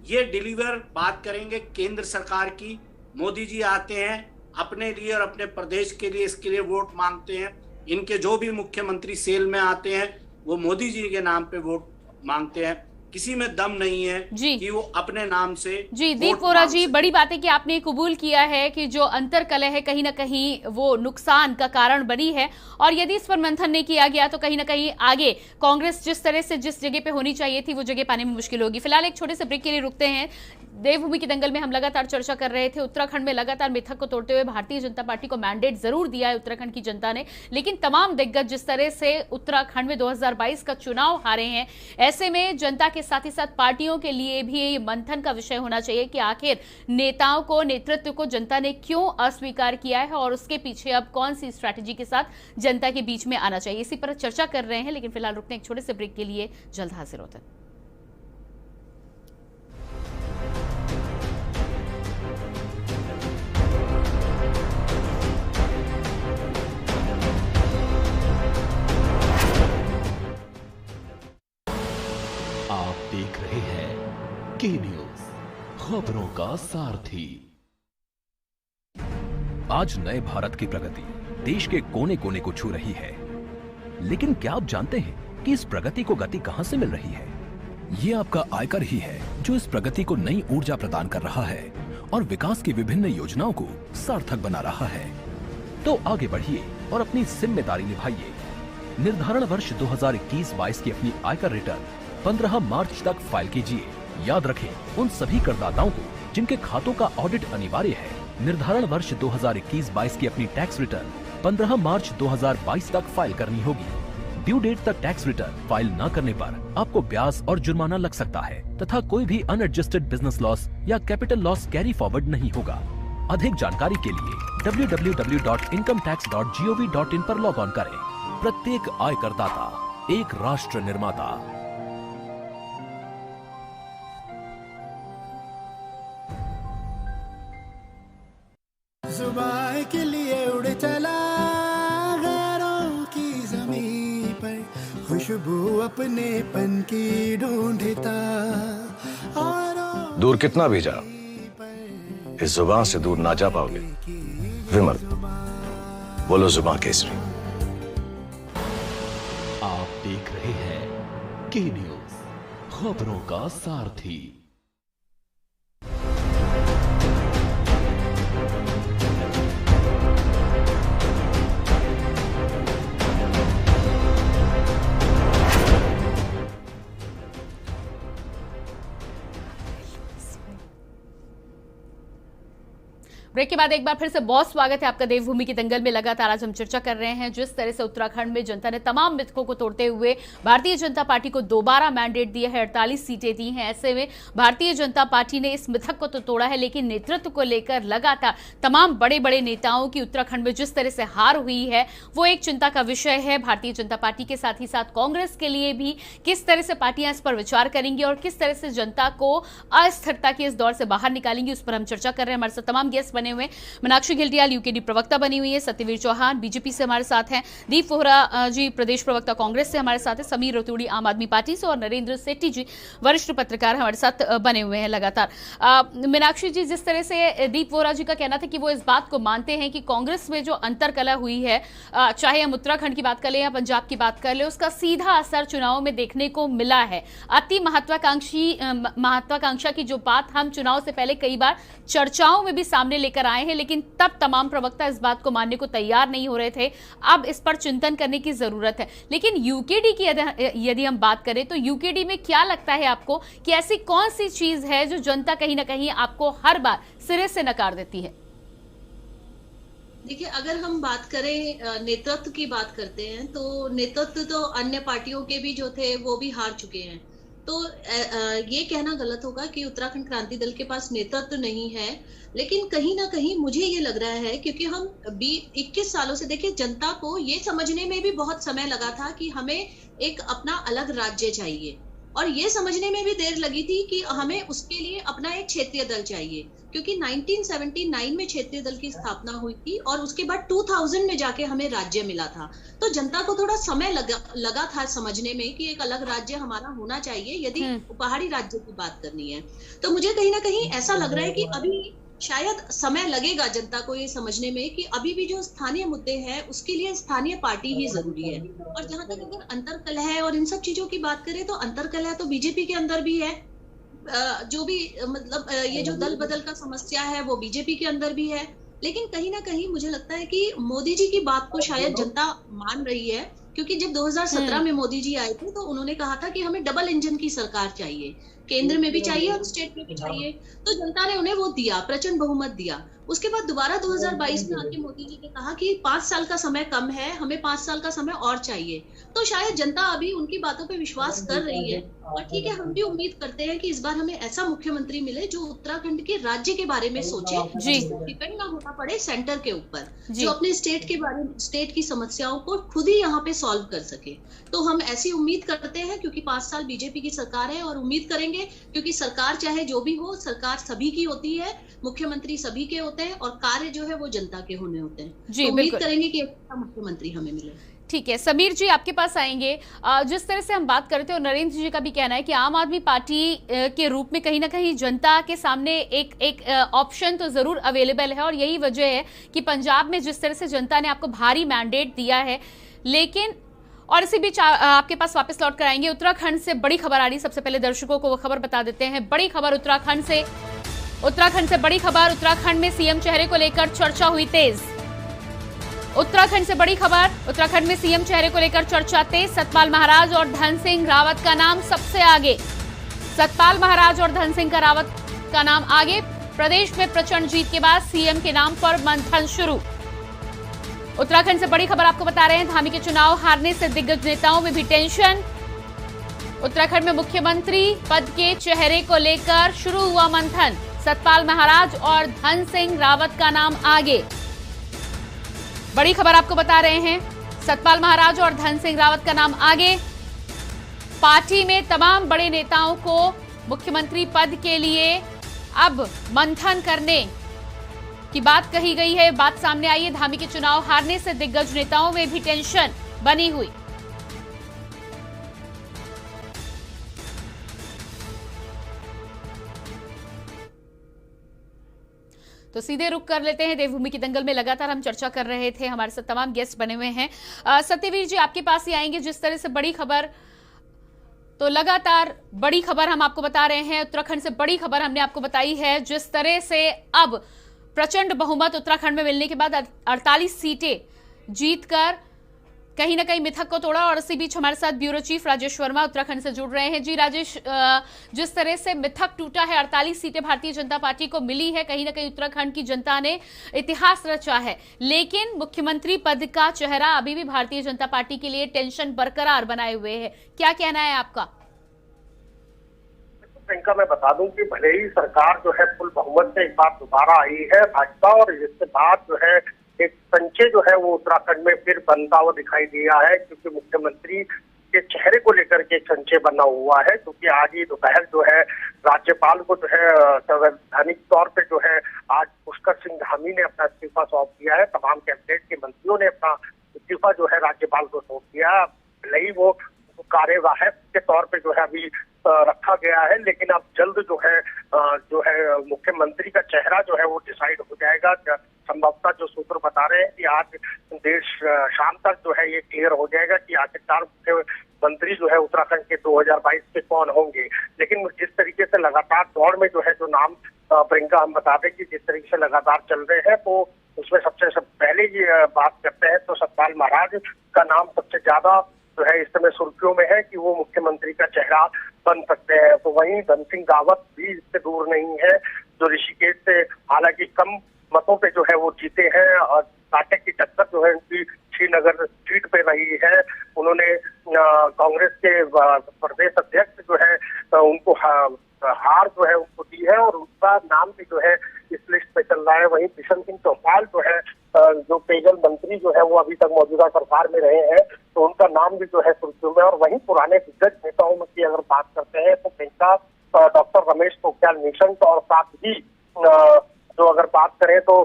ये डिलीवर बात करेंगे केंद्र सरकार की। मोदी जी आते हैं अपने लिए और अपने प्रदेश के लिए, इसके लिए वोट मांगते हैं। इनके जो भी मुख्यमंत्री सेल में आते हैं वो मोदी जी के नाम पे वोट मांगते हैं। किसी में दम नहीं है कि वो अपने नाम से। जी दीप वोरा जी, बड़ी बात है कि आपने कबूल किया है कि जो अंतरकलह है कहीं ना कहीं वो नुकसान का कारण बनी है, और यदि इस पर मंथन नहीं किया गया तो कहीं ना कहीं आगे कांग्रेस जिस तरह से जिस जगह पे होनी चाहिए थी वो जगह पाने में मुश्किल होगी। फिलहाल एक छोटे से ब्रेक के लिए रुकते हैं। देवभूमि की दंगल में हम लगातार चर्चा कर रहे थे, उत्तराखंड में लगातार मिथक को तोड़ते हुए भारतीय जनता पार्टी को मैंडेट जरूर दिया है उत्तराखंड की जनता ने, लेकिन तमाम दिग्गज जिस तरह से उत्तराखंड में 2022 का चुनाव हारे हैं, ऐसे में जनता के साथ ही साथ पार्टियों के लिए भी ये मंथन का विषय होना चाहिए कि आखिर नेताओं को, नेतृत्व को जनता ने क्यों अस्वीकार किया है और उसके पीछे अब कौन सी स्ट्रैटेजी के साथ जनता के बीच में आना चाहिए। इसी पर चर्चा कर रहे हैं, लेकिन फिलहाल रुकते हैं एक छोटे से ब्रेक के लिए, जल्द हाजिर होते हैं। आप देख रहे हैं के न्यूज, खबरों का सारथी। आज नए भारत की प्रगति देश के कोने कोने को छू रही है, लेकिन क्या आप जानते हैं कि इस प्रगति को गति कहां से मिल रही है? ये आपका आयकर ही है जो इस प्रगति को नई ऊर्जा प्रदान कर रहा है और विकास की विभिन्न योजनाओं को सार्थक बना रहा है। तो आगे बढ़िए और अपनी जिम्मेदारी निभाइए। निर्धारण वर्ष 2021-22 की अपनी आयकर रिटर्न 15 मार्च तक फाइल कीजिए। याद रखें, उन सभी करदाताओं को जिनके खातों का ऑडिट अनिवार्य है, निर्धारण वर्ष 2021-22 की अपनी टैक्स रिटर्न 15 मार्च 2022 तक फाइल करनी होगी। ड्यू डेट तक टैक्स रिटर्न फाइल न करने पर आपको ब्याज और जुर्माना लग सकता है तथा कोई भी अनएडजस्टेड बिजनेस लॉस या कैपिटल लॉस कैरी फॉरवर्ड नहीं होगा। अधिक जानकारी के लिए www.incometax.gov.in पर लॉग ऑन करें। प्रत्येक आयकरदाता एक राष्ट्र निर्माता। जुबान के लिए उड़ चला गैरों की ज़मीं पर, खुशबू अपनेपन की ढूंढता। दूर कितना भी जा, इस जुबान से दूर ना जा पाओगे। विमल, बोलो जुबान केसरी। आप देख रहे हैं के न्यूज, खबरों का सारथी। ब्रेक के बाद एक बार फिर से बहुत स्वागत है आपका देवभूमि की दंगल में। लगातार आज हम चर्चा कर रहे हैं जिस तरह से उत्तराखंड में जनता ने तमाम मिथकों को तोड़ते हुए भारतीय जनता पार्टी को दोबारा मैंडेट दिया है, 48 सीटें दी हैं। ऐसे में भारतीय जनता पार्टी ने इस मिथक को तो तोड़ा है, लेकिन नेतृत्व को लेकर लगातार तमाम बड़े बड़े नेताओं की उत्तराखंड में जिस तरह से हार हुई है वो एक चिंता का विषय है। भारतीय जनता पार्टी के साथ ही साथ कांग्रेस के लिए भी किस तरह से पार्टियां इस पर विचार करेंगी और किस तरह से जनता को अस्थिरता के इस दौर से बाहर निकालेंगी, उस पर हम चर्चा कर रहे हैं। हमारे साथ तमाम गेस्ट बने हुए, मीनाक्षी घिल्डियाल यूकेडी प्रवक्ता बनी हुई है, सत्यवीर चौहान बीजेपी से हमारे साथ हैं, दीप वोहरा जी प्रदेश प्रवक्ता कांग्रेस से हमारे साथ है, समीर रतूड़ी आम आदमी पार्टी से और नरेंद्र सेठी जी वरिष्ठ पत्रकार हमारे साथ बने हुए हैं लगातार। मीनाक्षी जी, जिस तरह से दीप वोहरा जी का कहना था कि वो इस बात को मानते हैं कि कांग्रेस में जो अंतरकलह हुई है, चाहे हम उत्तराखंड की बात कर ले या पंजाब की बात कर ले, उसका सीधा असर चुनाव में देखने को मिला है। अति महत्वाकांक्षा की जो बात हम चुनाव से पहले कई बार चर्चाओं में भी सामने लेकर आए हैं, लेकिन तब तमाम प्रवक्ता इस बात को मानने को तैयार नहीं हो रहे थे। अब इस पर चिंतन करने की जरूरत है। लेकिन यूकेडी की यदि हम बात करें तो यूकेडी में क्या लगता है आपको कि ऐसी कौन सी चीज है जो जनता कहीं ना कहीं आपको हर बार सिरे से नकार देती है? देखिए, अगर हम बात करें नेतृत्व की बात करते हैं तो नेतृत्व तो अन्य पार्टियों के भी जो थे वो भी हार चुके हैं। तो ये कहना गलत होगा कि उत्तराखंड क्रांति दल के पास नेतृत्व नहीं है, लेकिन कहीं ना कहीं मुझे ये लग रहा है क्योंकि हम 21 सालों से, देखिए, जनता को ये समझने में भी बहुत समय लगा था कि हमें एक अपना अलग राज्य चाहिए, और ये समझने में भी देर लगी थी कि हमें उसके लिए अपना एक क्षेत्रीय दल चाहिए, क्योंकि 1979 में क्षेत्रीय दल की स्थापना हुई थी और उसके बाद 2000 में जाके हमें राज्य मिला था। तो जनता को थोड़ा समय लगा था समझने में कि एक अलग राज्य हमारा होना चाहिए यदि पहाड़ी राज्य की बात करनी है। तो मुझे कहीं ना कहीं ऐसा लग रहा है कि अभी शायद समय लगेगा जनता को ये समझने में कि अभी भी जो स्थानीय मुद्दे हैं उसके लिए स्थानीय पार्टी ही जरूरी है। और जहां तक अगर अंतरकलह है और इन सब चीजों की बात करें तो अंतरकलह तो बीजेपी के अंदर भी है, जो भी मतलब ये जो दल बदल का समस्या है वो बीजेपी के अंदर भी है। लेकिन कहीं ना कहीं मुझे लगता है कि मोदी जी की बात को शायद जनता मान रही है, क्योंकि जब 2017 में मोदी जी आए थे तो उन्होंने कहा था कि हमें डबल इंजन की सरकार चाहिए, केंद्र में भी चाहिए और स्टेट में भी चाहिए। तो जनता ने उन्हें वो दिया, प्रचंड बहुमत दिया। उसके बाद दोबारा 2022 में आके मोदी जी ने कहा कि 5 साल का समय कम है, हमें 5 साल का समय और चाहिए। तो शायद जनता अभी उनकी बातों पे विश्वास कर रही है और ठीक है, हम भी उम्मीद करते हैं कि इस बार हमें ऐसा मुख्यमंत्री मिले जो उत्तराखंड के राज्य के बारे में सोचे, डिपेंड ना होना पड़े सेंटर के ऊपर, जो अपने स्टेट के बारे में, स्टेट की समस्याओं को खुद ही यहाँ पे सॉल्व कर सके। तो हम ऐसी उम्मीद करते हैं क्योंकि 5 साल बीजेपी की सरकार है और उम्मीद करेंगे क्योंकि सरकार चाहे जो भी हो, सरकार सभी की होती है, मुख्यमंत्री सभी के होते हैं और कार्य जो है वो जनता के होने होते हैं। जी, तो उम्मीद करेंगे कि अच्छा मुख्यमंत्री हमें मिले। ठीक है, समीर जी आपके पास आएंगे। जिस तरह से हम बात करते हैं, नरेंद्र जी का भी कहना है कि आम आदमी पार्टी के रूप में कहीं ना कहीं जनता के सामने एक ऑप्शन तो जरूर अवेलेबल है और यही वजह है कि पंजाब में जिस तरह से जनता ने आपको भारी मैंडेट दिया है, लेकिन और इसी बीच आपके पास वापस लौट कर आएंगे। उत्तराखंड से बड़ी खबर आ रही, सबसे पहले दर्शकों को वो खबर बता देते हैं। बड़ी खबर उत्तराखंड से बड़ी खबर। उत्तराखंड में सीएम चेहरे को लेकर चर्चा हुई तेज। उत्तराखंड से बड़ी खबर, उत्तराखंड में सीएम चेहरे को लेकर चर्चा तेज। सतपाल महाराज और धन सिंह रावत का नाम सबसे आगे। सतपाल महाराज और धन सिंह रावत का नाम आगे। प्रदेश में प्रचंड जीत के बाद सीएम के नाम पर मंथन शुरू। उत्तराखंड से बड़ी खबर आपको बता रहे हैं। धामी के चुनाव हारने से दिग्गज नेताओं में भी टेंशन। उत्तराखंड में मुख्यमंत्री पद के चेहरे को लेकर शुरू हुआ मंथन। सतपाल महाराज और धन सिंह रावत का नाम आगे। बड़ी खबर आपको बता रहे हैं, सतपाल महाराज और धन सिंह रावत का नाम आगे। पार्टी में तमाम बड़े नेताओं को मुख्यमंत्री पद के लिए अब मंथन करने की बात कही गई है, बात सामने आई है। धामी के चुनाव हारने से दिग्गज नेताओं में भी टेंशन बनी हुई। तो सीधे रुक कर लेते हैं देवभूमि की दंगल में। लगातार हम चर्चा कर रहे थे, हमारे साथ तमाम गेस्ट बने हुए हैं। सत्यवीर जी आपके पास ही आएंगे। जिस तरह से बड़ी खबर, तो लगातार बड़ी खबर हम आपको बता रहे हैं। उत्तराखंड से बड़ी खबर हमने आपको बताई है। जिस तरह से अब प्रचंड बहुमत उत्तराखंड में मिलने के बाद 48 सीटें जीतकर कहीं ना कहीं मिथक को तोड़ा। और इसी बीच हमारे साथ ब्यूरो चीफ राजेश वर्मा उत्तराखंड से जुड़ रहे हैं। जी राजेश, जिस तरह से मिथक टूटा है, 48 सीटें भारतीय जनता पार्टी को मिली है, कहीं ना कहीं उत्तराखंड की जनता ने इतिहास रचा है, लेकिन मुख्यमंत्री पद का चेहरा अभी भी भारतीय जनता पार्टी के लिए टेंशन बरकरार बनाए हुए है। क्या कहना है आपका? प्रियंका, मैं बता दूं कि भले ही सरकार जो है फुल बहुमत से एक बार दोबारा आई है भाजपा, और इसके बाद जो है एक संचय जो है वो उत्तराखंड में फिर बनता हुआ दिखाई दिया है, क्योंकि मुख्यमंत्री के चेहरे को लेकर के संचय बना हुआ है। क्योंकि आज ही दोपहर जो है राज्यपाल को जो है संवैधानिक तौर पे जो है आज पुष्कर सिंह धामी ने अपना इस्तीफा सौंप दिया है। तमाम कैबिनेट के मंत्रियों ने अपना इस्तीफा जो है राज्यपाल को सौंप दिया। भले ही वो कार्यवाहक के तौर पे जो है अभी रखा गया है, लेकिन अब जल्द जो है मुख्यमंत्री का चेहरा जो है वो डिसाइड हो जाएगा। संभवतः जो सूत्र बता रहे हैं कि आज देर शाम तक जो है ये क्लियर हो जाएगा कि आखिरकार मुख्यमंत्री जो है उत्तराखंड के 2022 के कौन होंगे। लेकिन जिस तरीके से लगातार दौड़ में जो है जो नाम प्रियंका हम बता दें कि जिस तरीके से लगातार चल रहे हैं, तो उसमें सबसे पहले ये बात करते हैं तो सतपाल महाराज का नाम सबसे ज्यादा जो है इस समय सुर्खियों में है कि वो मुख्यमंत्री का चेहरा बन सकते हैं। तो वहीं धन सिंह रावत भी इससे दूर नहीं है, जो ऋषिकेश से हालांकि कम मतों पे जो है वो जीते हैं, और कांटे की टक्कर जो है उनकी श्रीनगर सीट पे रही है। उन्होंने कांग्रेस के प्रदेश अध्यक्ष जो है उनको हार जो है उनको दी है, और उनका नाम भी जो है इस लिस्ट पे चल रहा है। वहीं बिशन सिंह चौपाल जो है जो पेयजल मंत्री जो है वो अभी तक मौजूदा सरकार में रहे हैं, तो उनका नाम भी जो है सुर्खियों में। और वहीं पुराने दिग्गज नेताओं की अगर बात करते हैं तो प्रियंका, डॉक्टर रमेश पोखरियाल निशंक, और साथ ही जो अगर बात करें तो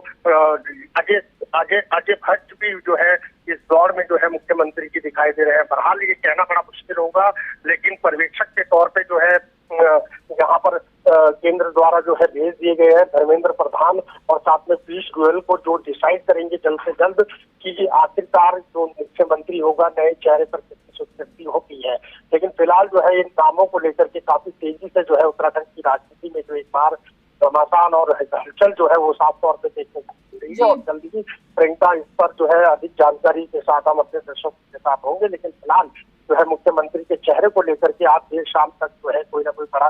अजय भट्ट भी जो है इस दौर में जो है मुख्यमंत्री की दिखाई दे रहे हैं। बहरहाल ये कहना बड़ा मुश्किल होगा, लेकिन पर्यवेक्षक के तौर पे जो है यहाँ पर केंद्र द्वारा जो है भेज दिए गए हैं धर्मेंद्र प्रधान और साथ में पीयूष गोयल को, जो डिसाइड करेंगे जल्द से जल्द कि आखिरकार जो मुख्यमंत्री होगा नए चेहरे पर किसकी स्वीकृति होती है। लेकिन फिलहाल जो है इन नामों को लेकर के काफी तेजी से जो है उत्तराखंड की राजनीति में जो एक बार घमासान और हलचल जो है वो साफ तौर पे देखने को मिल रही है। और जल्दी ही प्रियंका इस पर जो है अधिक जानकारी के साथ हम अपने दर्शकों के साथ होंगे। लेकिन फिलहाल जो है मुख्यमंत्री के चेहरे को लेकर के आज देर शाम तक जो है कोई ना कोई बड़ा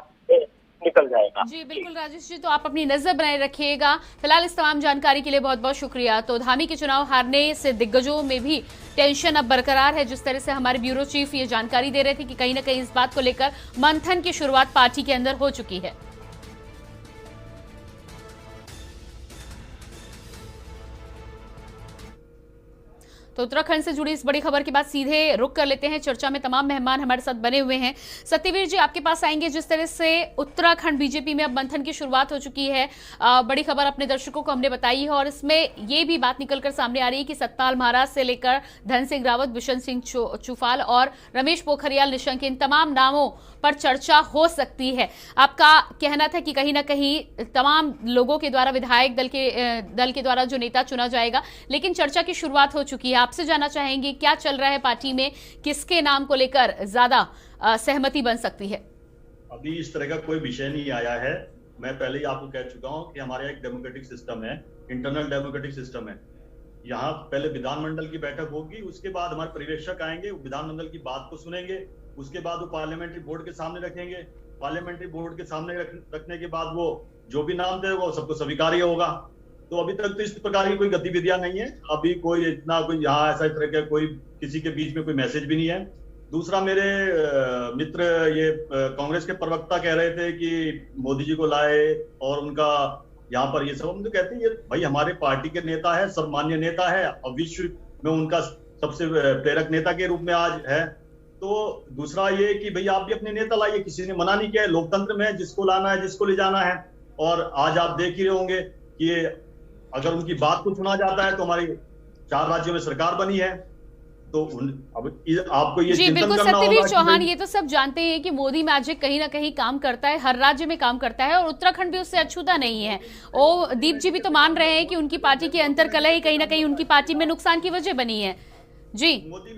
निकल जाएगा। जी बिल्कुल राजेश जी, तो आप अपनी नजर बनाए रखिएगा। फिलहाल इस तमाम जानकारी के लिए बहुत बहुत शुक्रिया। तो धामी के चुनाव हारने से दिग्गजों में भी टेंशन अब बरकरार है। जिस तरह से हमारे ब्यूरो चीफ ये जानकारी दे रहे थे कि कहीं ना कहीं इस बात को लेकर मंथन की शुरुआत पार्टी के अंदर हो चुकी है। तो उत्तराखंड से जुड़ी इस बड़ी खबर के बाद सीधे रुक कर लेते हैं। चर्चा में तमाम मेहमान हमारे साथ बने हुए हैं। सत्यवीर जी, आपके पास आएंगे। जिस तरह से उत्तराखंड बीजेपी में अब मंथन की शुरुआत हो चुकी है, बड़ी खबर अपने दर्शकों को हमने बताई है और इसमें ये भी बात निकलकर सामने आ रही है कि सतपाल महाराज से लेकर धन सिंह रावत, बिशन सिंह चुफाल और रमेश पोखरियाल निशंक, इन तमाम नामों पर चर्चा हो सकती है। आपका कहना था कि कहीं ना कहीं तमाम लोगों के द्वारा, विधायक दल के द्वारा जो नेता चुना जाएगा, लेकिन चर्चा की शुरुआत हो चुकी है। आपसे जानना चाहेंगे क्या चल रहा है पार्टी में, किसके नाम को लेकर ज्यादा सहमति बन सकती है? अभी इस तरह का कोई विषय नहीं आया है। मैं पहले ही आपको कह चुका हूं कि हमारा एक डेमोक्रेटिक सिस्टम है, इंटरनल डेमोक्रेटिक सिस्टम है। यहाँ पहले विधानमंडल की बैठक होगी, उसके बाद हमारे पर्यवेक्षक आएंगे, विधानमंडल की बात को सुनेंगे, उसके बाद वो पार्लियामेंट्री बोर्ड के सामने रखेंगे। पार्लियामेंट्री बोर्ड के सामने रखने के बाद वो जो भी नाम दे वो सबको स्वीकार्य होगा। तो अभी तक तो इस प्रकार की कोई गतिविधियां नहीं है। अभी कोई इतना कोई यहाँ ऐसा तरह का कोई किसी के बीच में कोई मैसेज भी नहीं है। दूसरा, मेरे मित्र ये कांग्रेस के प्रवक्ता कह रहे थे कि मोदी जी को लाए और उनका यहाँ पर ये सब, हम तो कहते हैं ये भाई हमारे पार्टी के नेता है, सर्वमान्य नेता है और विश्व में उनका सबसे प्रेरक नेता के रूप में आज है। तो दूसरा ये कि भाई आप भी अपने नेता लाइए, किसी ने मना नहीं किया है, लोकतंत्र में जिसको लाना है, जिसको ले जाना है। और आज आप देख ही रहे होंगे कि अगर उनकी बात को सुना जाता है तो हमारी 4 राज्यों में सरकार बनी है। तो अब आपको ये जी बिल्कुल सत्यवीर चौहान, ये तो सब जानते हैं कि मोदी मैजिक कहीं ना कहीं काम करता है, हर राज्य में काम करता है और उत्तराखंड भी उससे अछूता नहीं है। ओ दीप जी भी तो मान रहे हैं कि उनकी पार्टी की अंतरकलह ही कहीं ना कहीं उनकी पार्टी में नुकसान की वजह बनी है। जी, मोदी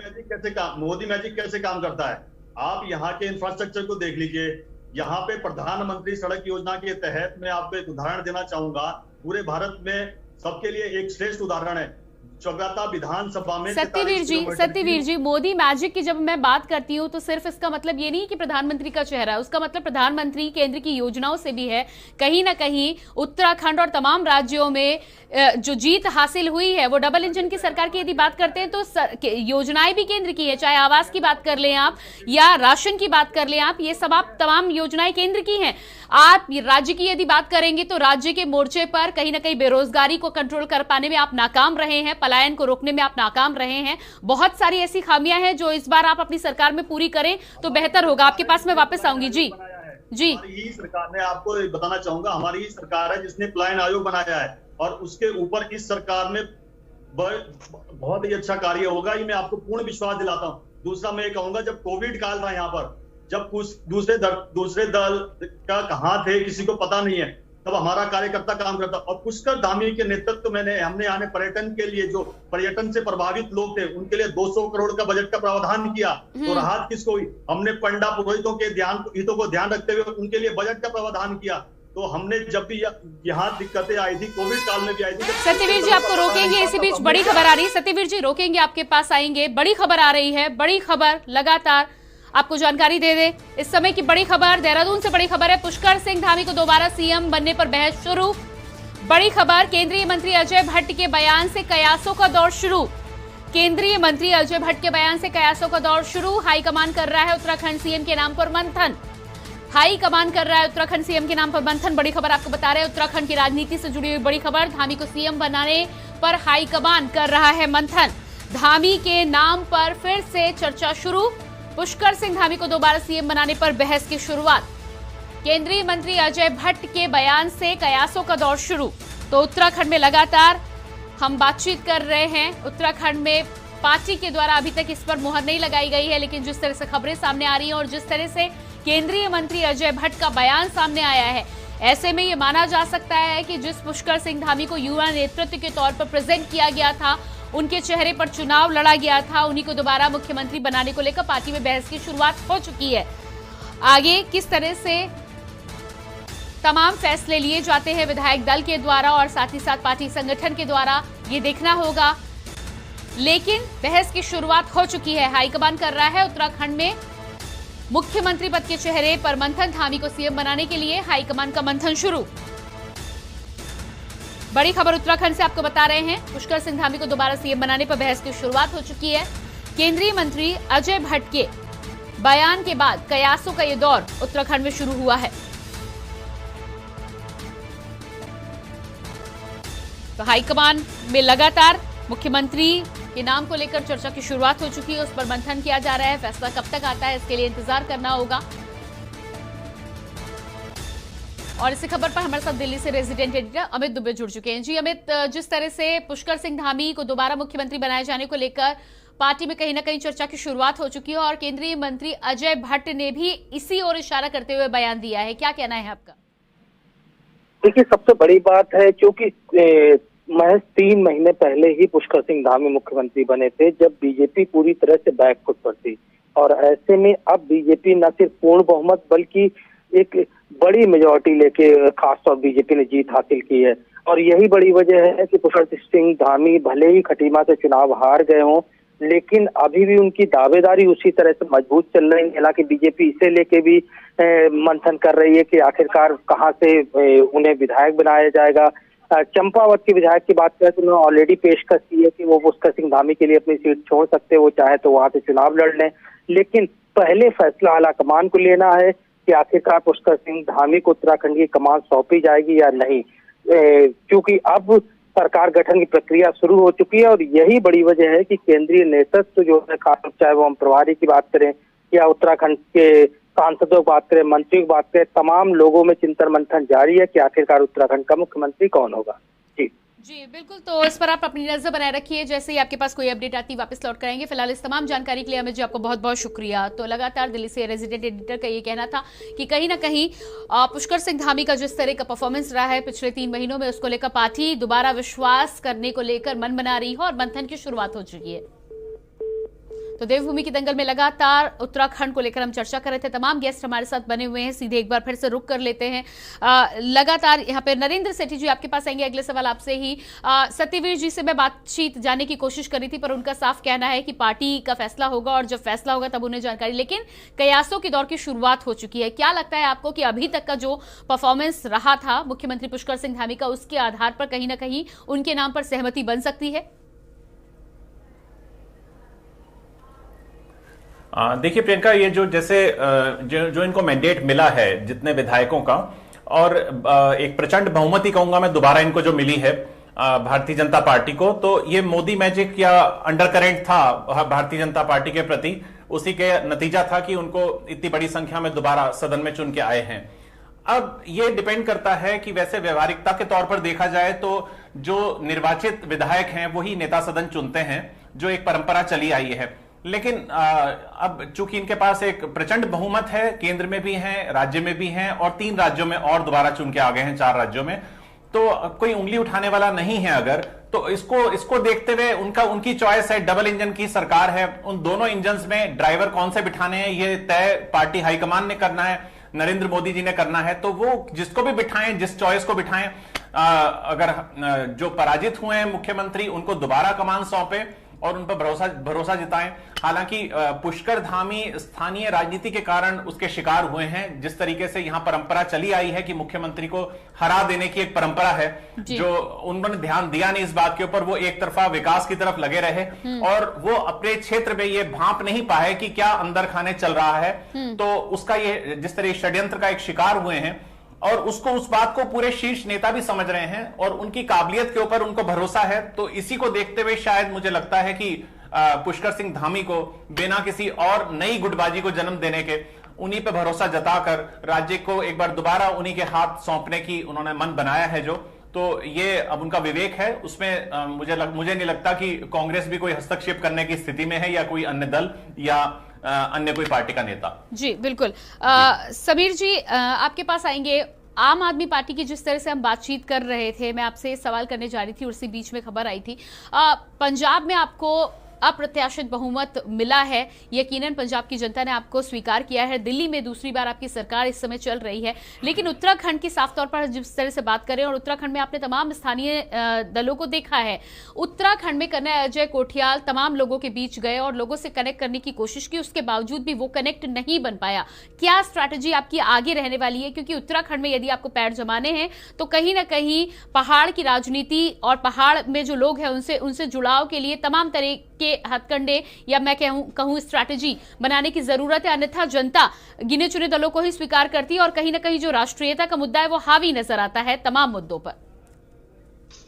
मैजिक कैसे काम करता है? आप यहाँ के इंफ्रास्ट्रक्चर को देख लीजिए। यहाँ पे प्रधानमंत्री सड़क योजना के तहत मैं आपको एक उदाहरण देना चाहूंगा। पूरे भारत में सबके लिए एक श्रेष्ठ उदाहरण है, चौगाता विधानसभा में। सत्यवीर जी, मोदी मैजिक की जब मैं बात करती हूँ तो सिर्फ इसका मतलब ये नहीं कि प्रधानमंत्री का चेहरा है, उसका मतलब प्रधानमंत्री केंद्र की योजनाओं से भी है। कहीं ना कहीं उत्तराखंड और तमाम राज्यों में जो जीत हासिल हुई है वो डबल इंजन की सरकार की यदि बात करते हैं तो योजनाएं भी केंद्र की है, चाहे आवास की बात कर लें आप या राशन की बात कर लें आप, ये सब आप तमाम योजनाएं केंद्र की हैं। आप राज्य की यदि बात करेंगे तो राज्य के मोर्चे पर कहीं ना कहीं बेरोजगारी को कंट्रोल कर पाने में आप नाकाम रहे हैं, पलायन को रोकने में आप नाकाम रहे हैं। बहुत सारी ऐसी खामियां हैं जो इस बार आप अपनी सरकार में पूरी करें तो बेहतर होगा। आपके पास मैं वापस आऊंगी। जी, हमारी ही सरकार ने, आपको बताना चाहूंगा, हमारी ही सरकार है जिसने पलायन आयोग बनाया है और उसके ऊपर इस सरकार में बहुत ही अच्छा कार्य होगा, ये मैं आपको पूर्ण विश्वास दिलाता हूँ। दूसरा मैं ये कहूंगा, जब कोविड काल था यहाँ पर, जब कुछ दूसरे दल का कहाँ थे किसी को पता नहीं है, तब हमारा कार्यकर्ता काम करता। और पुष्कर धामी के नेतृत्व में हमने यहाँ पर्यटन के लिए, जो पर्यटन से प्रभावित लोग थे उनके लिए 200 करोड़ का बजट का प्रावधान किया। तो राहत किसको हुई? हमने पंडा पुरोहितों के हितों को ध्यान रखते हुए उनके लिए बजट का प्रावधान किया। तो हमने जब भी यहाँ दिक्कतें आई थी, कोविड काल में भी आई थी। सत्यवीर जी, आपको रोकेंगे, इसी बीच बड़ी खबर आ रही है। सत्यवीर जी रोकेंगे, आपके पास आएंगे। बड़ी खबर आ रही है, बड़ी खबर लगातार आपको जानकारी दे दे। इस समय की बड़ी खबर देहरादून से बड़ी खबर है, पुष्कर सिंह धामी को दोबारा सीएम बनने पर बहस शुरू। बड़ी खबर, केंद्रीय मंत्री अजय भट्ट के बयान से कयासों का दौर शुरू। केंद्रीय मंत्री अजय भट्ट के बयान से कयासों का दौर शुरू। हाईकमान कर रहा है उत्तराखंड सीएम के नाम पर मंथन। हाईकमान कर रहा है उत्तराखंड सीएम के नाम पर मंथन। बड़ी खबर आपको बता रहे हैं, उत्तराखंड की राजनीति से जुड़ी हुई बड़ी खबर। धामी को सीएम बनाने पर हाईकमान कर रहा है मंथन। धामी के नाम पर फिर से चर्चा शुरू। पुष्कर सिंह धामी को दोबारा सीएम बनाने पर बहस की शुरुआत। केंद्रीय मंत्री अजय भट्ट के बयान से कयासों का दौर शुरू। तो उत्तराखंड में लगातार हम बातचीत कर रहे हैं। उत्तराखंड में पार्टी के द्वारा अभी तक इस पर मुहर नहीं लगाई गई है, लेकिन जिस तरह से खबरें सामने आ रही हैं और जिस तरह से केंद्रीय मंत्री अजय भट्ट का बयान सामने आया है, ऐसे में ये माना जा सकता है कि जिस पुष्कर सिंह धामी को युवा नेतृत्व के तौर पर प्रेजेंट किया गया था, उनके चेहरे पर चुनाव लड़ा गया था, उन्हीं को दोबारा मुख्यमंत्री बनाने को लेकर पार्टी में बहस की शुरुआत हो चुकी है। आगे किस तरह से तमाम फैसले लिए जाते हैं विधायक दल के द्वारा और साथ ही साथ पार्टी संगठन के द्वारा, ये देखना होगा। लेकिन बहस की शुरुआत हो चुकी है। हाईकमान कर रहा है उत्तराखंड में मुख्यमंत्री पद के चेहरे पर मंथन। धामी को सीएम बनाने के लिए हाईकमान का मंथन शुरू। बड़ी खबर उत्तराखंड से आपको बता रहे हैं, पुष्कर सिंह धामी को दोबारा सीएम बनाने पर बहस की शुरुआत हो चुकी है। केंद्रीय मंत्री अजय भट्ट के बयान के बाद कयासों का ये दौर उत्तराखंड में शुरू हुआ है। तो हाईकमान में लगातार मुख्यमंत्री के नाम को लेकर चर्चा की शुरुआत हो चुकी है, उस पर मंथन किया जा रहा है। फैसला कब तक आता है इसके लिए इंतजार करना होगा। और इसी खबर पर हमारे साथ दिल्ली से रेजिडेंट एडिटर अमित दुबे जुड़ चुके हैं। जी अमित, जिस तरह से पुष्कर सिंह धामी को दोबारा मुख्यमंत्री बनाए जाने को लेकर पार्टी में कहीं ना कहीं चर्चा की शुरुआत हो चुकी है और केंद्रीय मंत्री अजय भट्ट ने भी इसी ओर इशारा करते हुए बयान दिया है, क्या कहना है आपका? देखिए, सबसे बड़ी बात है क्योंकि महज 3 महीने पहले ही पुष्कर सिंह धामी मुख्यमंत्री बने थे, जब बीजेपी पूरी तरह से बैकफुट पर थी। और ऐसे में अब बीजेपी न सिर्फ पूर्ण बहुमत बल्कि एक बड़ी मेजोरिटी लेके खासतौर बीजेपी ने जीत हासिल की है। और यही बड़ी वजह है कि पुष्कर सिंह धामी भले ही खटीमा से चुनाव हार गए हों, लेकिन अभी भी उनकी दावेदारी उसी तरह से मजबूत चल रही है। हालांकि बीजेपी इसे लेके भी मंथन कर रही है कि आखिरकार कहां से उन्हें विधायक बनाया जाएगा। चंपावत के विधायक की बात करें तो उन्होंने ऑलरेडी पेशकश की है कि वो पुष्कर सिंह धामी के लिए अपनी सीट छोड़ सकते हैं, वो चाहे तो वहां से चुनाव लड़ लें। लेकिन पहले फैसला आलाकमान को लेना है कि आखिरकार पुष्कर सिंह धामी को उत्तराखंड की कमान सौंपी जाएगी या नहीं, क्योंकि अब सरकार गठन की प्रक्रिया शुरू हो चुकी है। और यही बड़ी वजह है कि केंद्रीय नेतृत्व जो है, खासतौर चाहे वो हम प्रभारी की बात करें या उत्तराखंड के सांसदों की बात करें, मंत्रियों की बात करें, तमाम लोगों में चिंतन मंथन जारी है कि आखिरकार उत्तराखंड का मुख्यमंत्री कौन होगा। जी बिल्कुल, तो इस पर आप अपनी नजर बनाए रखिए, जैसे ही आपके पास कोई अपडेट आती वापस लौट करेंगे। फिलहाल इस तमाम जानकारी के लिए अमित जी आपको बहुत बहुत शुक्रिया। तो लगातार दिल्ली से रेजिडेंट एडिटर का ये कहना था कि कहीं ना कहीं पुष्कर सिंह धामी का जिस तरह का परफॉर्मेंस रहा है पिछले 3 महीनों में, उसको लेकर पार्टी दोबारा विश्वास करने को लेकर मन बना रही है और मंथन की शुरुआत हो चुकी है। तो देवभूमि की दंगल में लगातार उत्तराखंड को लेकर हम चर्चा कर रहे थे। तमाम गेस्ट हमारे साथ बने हुए हैं, सीधे एक बार फिर से रुक कर लेते हैं। लगातार यहाँ पे नरेंद्र सेठी जी आपके पास आएंगे। अगले सवाल आपसे ही। सत्यवीर जी से मैं बातचीत जाने की कोशिश करी थी, पर उनका साफ कहना है कि पार्टी का फैसला होगा और जब फैसला होगा तब उन्हें जानकारी। लेकिन कयासों के दौर की शुरुआत हो चुकी है। क्या लगता है आपको कि अभी तक का जो परफॉर्मेंस रहा था मुख्यमंत्री पुष्कर सिंह धामी का, उसके आधार पर कहीं ना कहीं उनके नाम पर सहमति बन सकती है? देखिए प्रियंका, ये जो जैसे जो इनको मैंडेट मिला है जितने विधायकों का, और एक प्रचंड बहुमत ही कहूंगा मैं दोबारा इनको जो मिली है भारतीय जनता पार्टी को, तो ये मोदी मैजिक या अंडरकरेंट था भारतीय जनता पार्टी के प्रति, उसी के नतीजा था कि उनको इतनी बड़ी संख्या में दोबारा सदन में चुन के आए हैं। अब ये डिपेंड करता है कि वैसे व्यवहारिकता के तौर पर देखा जाए तो जो निर्वाचित विधायक हैं वही नेता सदन चुनते हैं, जो एक परंपरा चली आई है। लेकिन अब चूंकि इनके पास एक प्रचंड बहुमत है, केंद्र में भी है, राज्य में भी है, और 3 राज्यों में और दोबारा चुन के आ गए हैं, 4 राज्यों में, तो कोई उंगली उठाने वाला नहीं है अगर, तो इसको देखते हुए उनकी चॉइस है। डबल इंजन की सरकार है, उन दोनों इंजन्स में ड्राइवर कौन से बिठाने हैं ये तय पार्टी हाईकमान ने करना है, नरेंद्र मोदी जी ने करना है। तो वो जिसको भी बिठाएं, जिस चॉइस को बिठाएं, अगर जो पराजित हुए हैं मुख्यमंत्री उनको दोबारा कमान सौंपे और उन पर भरोसा जताएं। हालांकि पुष्कर धामी स्थानीय राजनीति के कारण उसके शिकार हुए हैं। जिस तरीके से यहां परंपरा चली आई है कि मुख्यमंत्री को हरा देने की एक परंपरा है, जो उन्होंने ध्यान दिया नहीं इस बात के ऊपर, वो एक तरफा विकास की तरफ लगे रहे और वो अपने क्षेत्र में ये भांप नहीं पाए कि क्या अंदर खाने चल रहा है। तो उसका ये जिस तरह षड्यंत्र का एक शिकार हुए हैं, और उसको उस बात को पूरे शीर्ष नेता भी समझ रहे हैं और उनकी काबिलियत के ऊपर उनको भरोसा है। तो इसी को देखते हुए शायद मुझे लगता है कि पुष्कर सिंह धामी को बिना किसी और नई गुटबाजी को जन्म देने के उन्हीं पे भरोसा जताकर राज्य को एक बार दोबारा उन्हीं के हाथ सौंपने की उन्होंने मन बनाया है। तो ये अब उनका विवेक है, उसमें मुझे नहीं लगता कि कांग्रेस भी कोई हस्तक्षेप करने की स्थिति में है या कोई अन्य दल या अन्य कोई पार्टी का नेता। जी बिल्कुल। समीर जी आपके पास आएंगे। आम आदमी पार्टी की जिस तरह से हम बातचीत कर रहे थे, मैं आपसे सवाल करने जा रही थी, उसी बीच में खबर आई थी पंजाब में आपको अप्रत्याशित बहुमत मिला है। यकीनन पंजाब की जनता ने आपको स्वीकार किया है। दिल्ली में दूसरी बार आपकी सरकार इस समय चल रही है, लेकिन उत्तराखंड की साफ तौर पर जिस तरह से बात करें, और उत्तराखंड में आपने तमाम स्थानीय दलों को देखा है, उत्तराखंड में कर्नल अजय कोठियाल तमाम लोगों के बीच गए और लोगों से कनेक्ट करने की कोशिश की, उसके बावजूद भी वो कनेक्ट नहीं बन पाया। क्या स्ट्रैटेजी आपकी आगे रहने वाली है? क्योंकि उत्तराखंड में यदि आपको पैर जमाने हैं तो कहीं ना कहीं पहाड़ की राजनीति और पहाड़ में जो लोग हैं उनसे जुड़ाव के लिए तमाम तरह के हथकंडे या मैं कहूं स्ट्रैटेजी बनाने की जरूरत है, अन्यथा जनता गिने चुने दलों को ही स्वीकार करती है और कहीं ना कहीं जो राष्ट्रीयता का मुद्दा है वो हावी नजर आता है तमाम मुद्दों पर।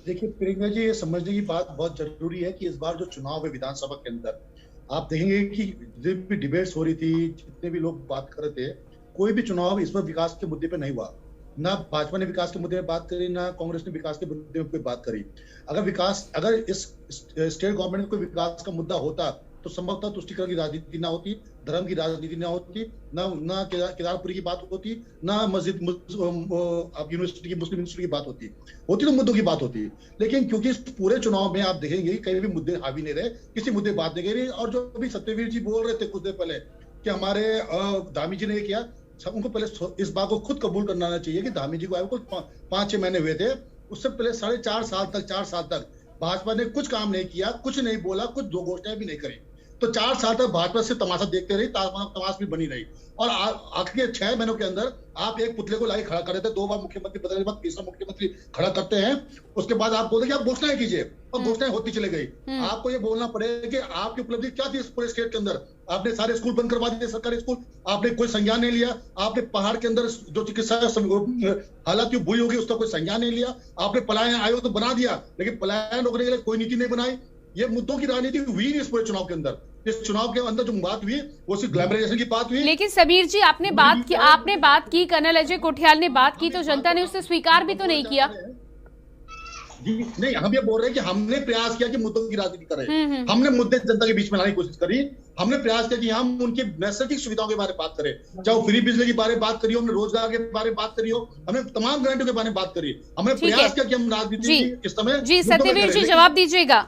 देखिए प्रियंका जी, ये समझने की बात बहुत जरूरी है कि इस बार जो चुनाव है विधानसभा के अंदर, आप देखेंगे कि जितनी भी डिबेट्स हो रही थी, जितने भी लोग बात कर रहे थे, कोई भी चुनाव इस पर विकास के मुद्दे पे नहीं हुआ। ना भाजपा ने विकास के मुद्दे में बात करी, ना कांग्रेस ने विकास के मुद्दे में कोई बात करी। अगर इस स्टेट गवर्नमेंट में कोई विकास का मुद्दा होता तो संभवतः तुष्टिकरण की राजनीति ना होती, धर्म की राजनीति ना होती, ना केदारपुरी की बात होती, ना मस्जिद यूनिवर्सिटी की मुस्लिम यूनिवर्सिटी की बात होती तो मुद्दों की बात होती। लेकिन क्योंकि इस पूरे चुनाव में आप देखेंगे कहीं भी मुद्दे हावी नहीं रहे, किसी मुद्दे बात नहीं रही। और जो अभी सत्यवीर जी बोल रहे थे कुछ देर पहले कि हमारे धामी जी ने किया, उनको पहले इस बात को खुद कबूल करना चाहिए कि धामी जी को आए कुछ 5-6 महीने हुए थे, उससे पहले 4.5 साल तक भाजपा ने कुछ काम नहीं किया, कुछ नहीं बोला, कुछ दो घोषणाएं भी नहीं करी। तो 4 साल तक भाजपा से तमाशा देखते रही, तमाश भी बनी रही। और आखिर के 6 महीनों के अंदर आप एक पुतले को लाके खड़ा कर देते, 2 बार मुख्यमंत्री बदलने के बाद तीसरा मुख्यमंत्री खड़ा करते हैं, उसके बाद आप बोलते कि आप घोषणाएं कीजिए, और घोषणाएं होती चले गई। आपको ये बोलना पड़ेगा कि आपकी उपलब्धि क्या थी इस पूरे स्टेट के अंदर। आपने सारे स्कूल बंद करवा दिए, सरकारी स्कूल, आपने कोई संज्ञान नहीं लिया। आपने पहाड़ के अंदर जो चिकित्सा हालात हुई होगी उसका कोई संज्ञान नहीं लिया। आपने पलायन आयोग तो बना दिया, लेकिन पलायन रोकने के लिए कोई नीति नहीं बनाई। ये मुद्दों की राजनीति हुई नहीं इस पूरे चुनाव के अंदर। इस चुनाव के अंदर जो बात हुई वो सिर्फ ग्लैमराइजेशन की बात हुई। लेकिन समीर जी, आपने बात की कर्नल अजय कोठियाल ने बात की, तो जनता ने उसे स्वीकार भी तो नहीं किया। जी नहीं, हम ये बोल रहे हैं कि हमने प्रयास किया कि मुद्दों की राजनीति करें। हमने मुद्दे जनता के बीच में लाने की कोशिश करी। हमने प्रयास किया कि हम उनकी नैसर्गिक सुविधाओं के बारे में बात करें, चाहे वो फ्री बिजली के बारे में बात करी हो, हमने रोजगार के बारे में बात करी हो, हमने तमाम गारंटियों के बारे में बात करी। हमने प्रयास किया कि हम राजनीति इस समय। जी सत्यवीर जी, जवाब दीजिएगा।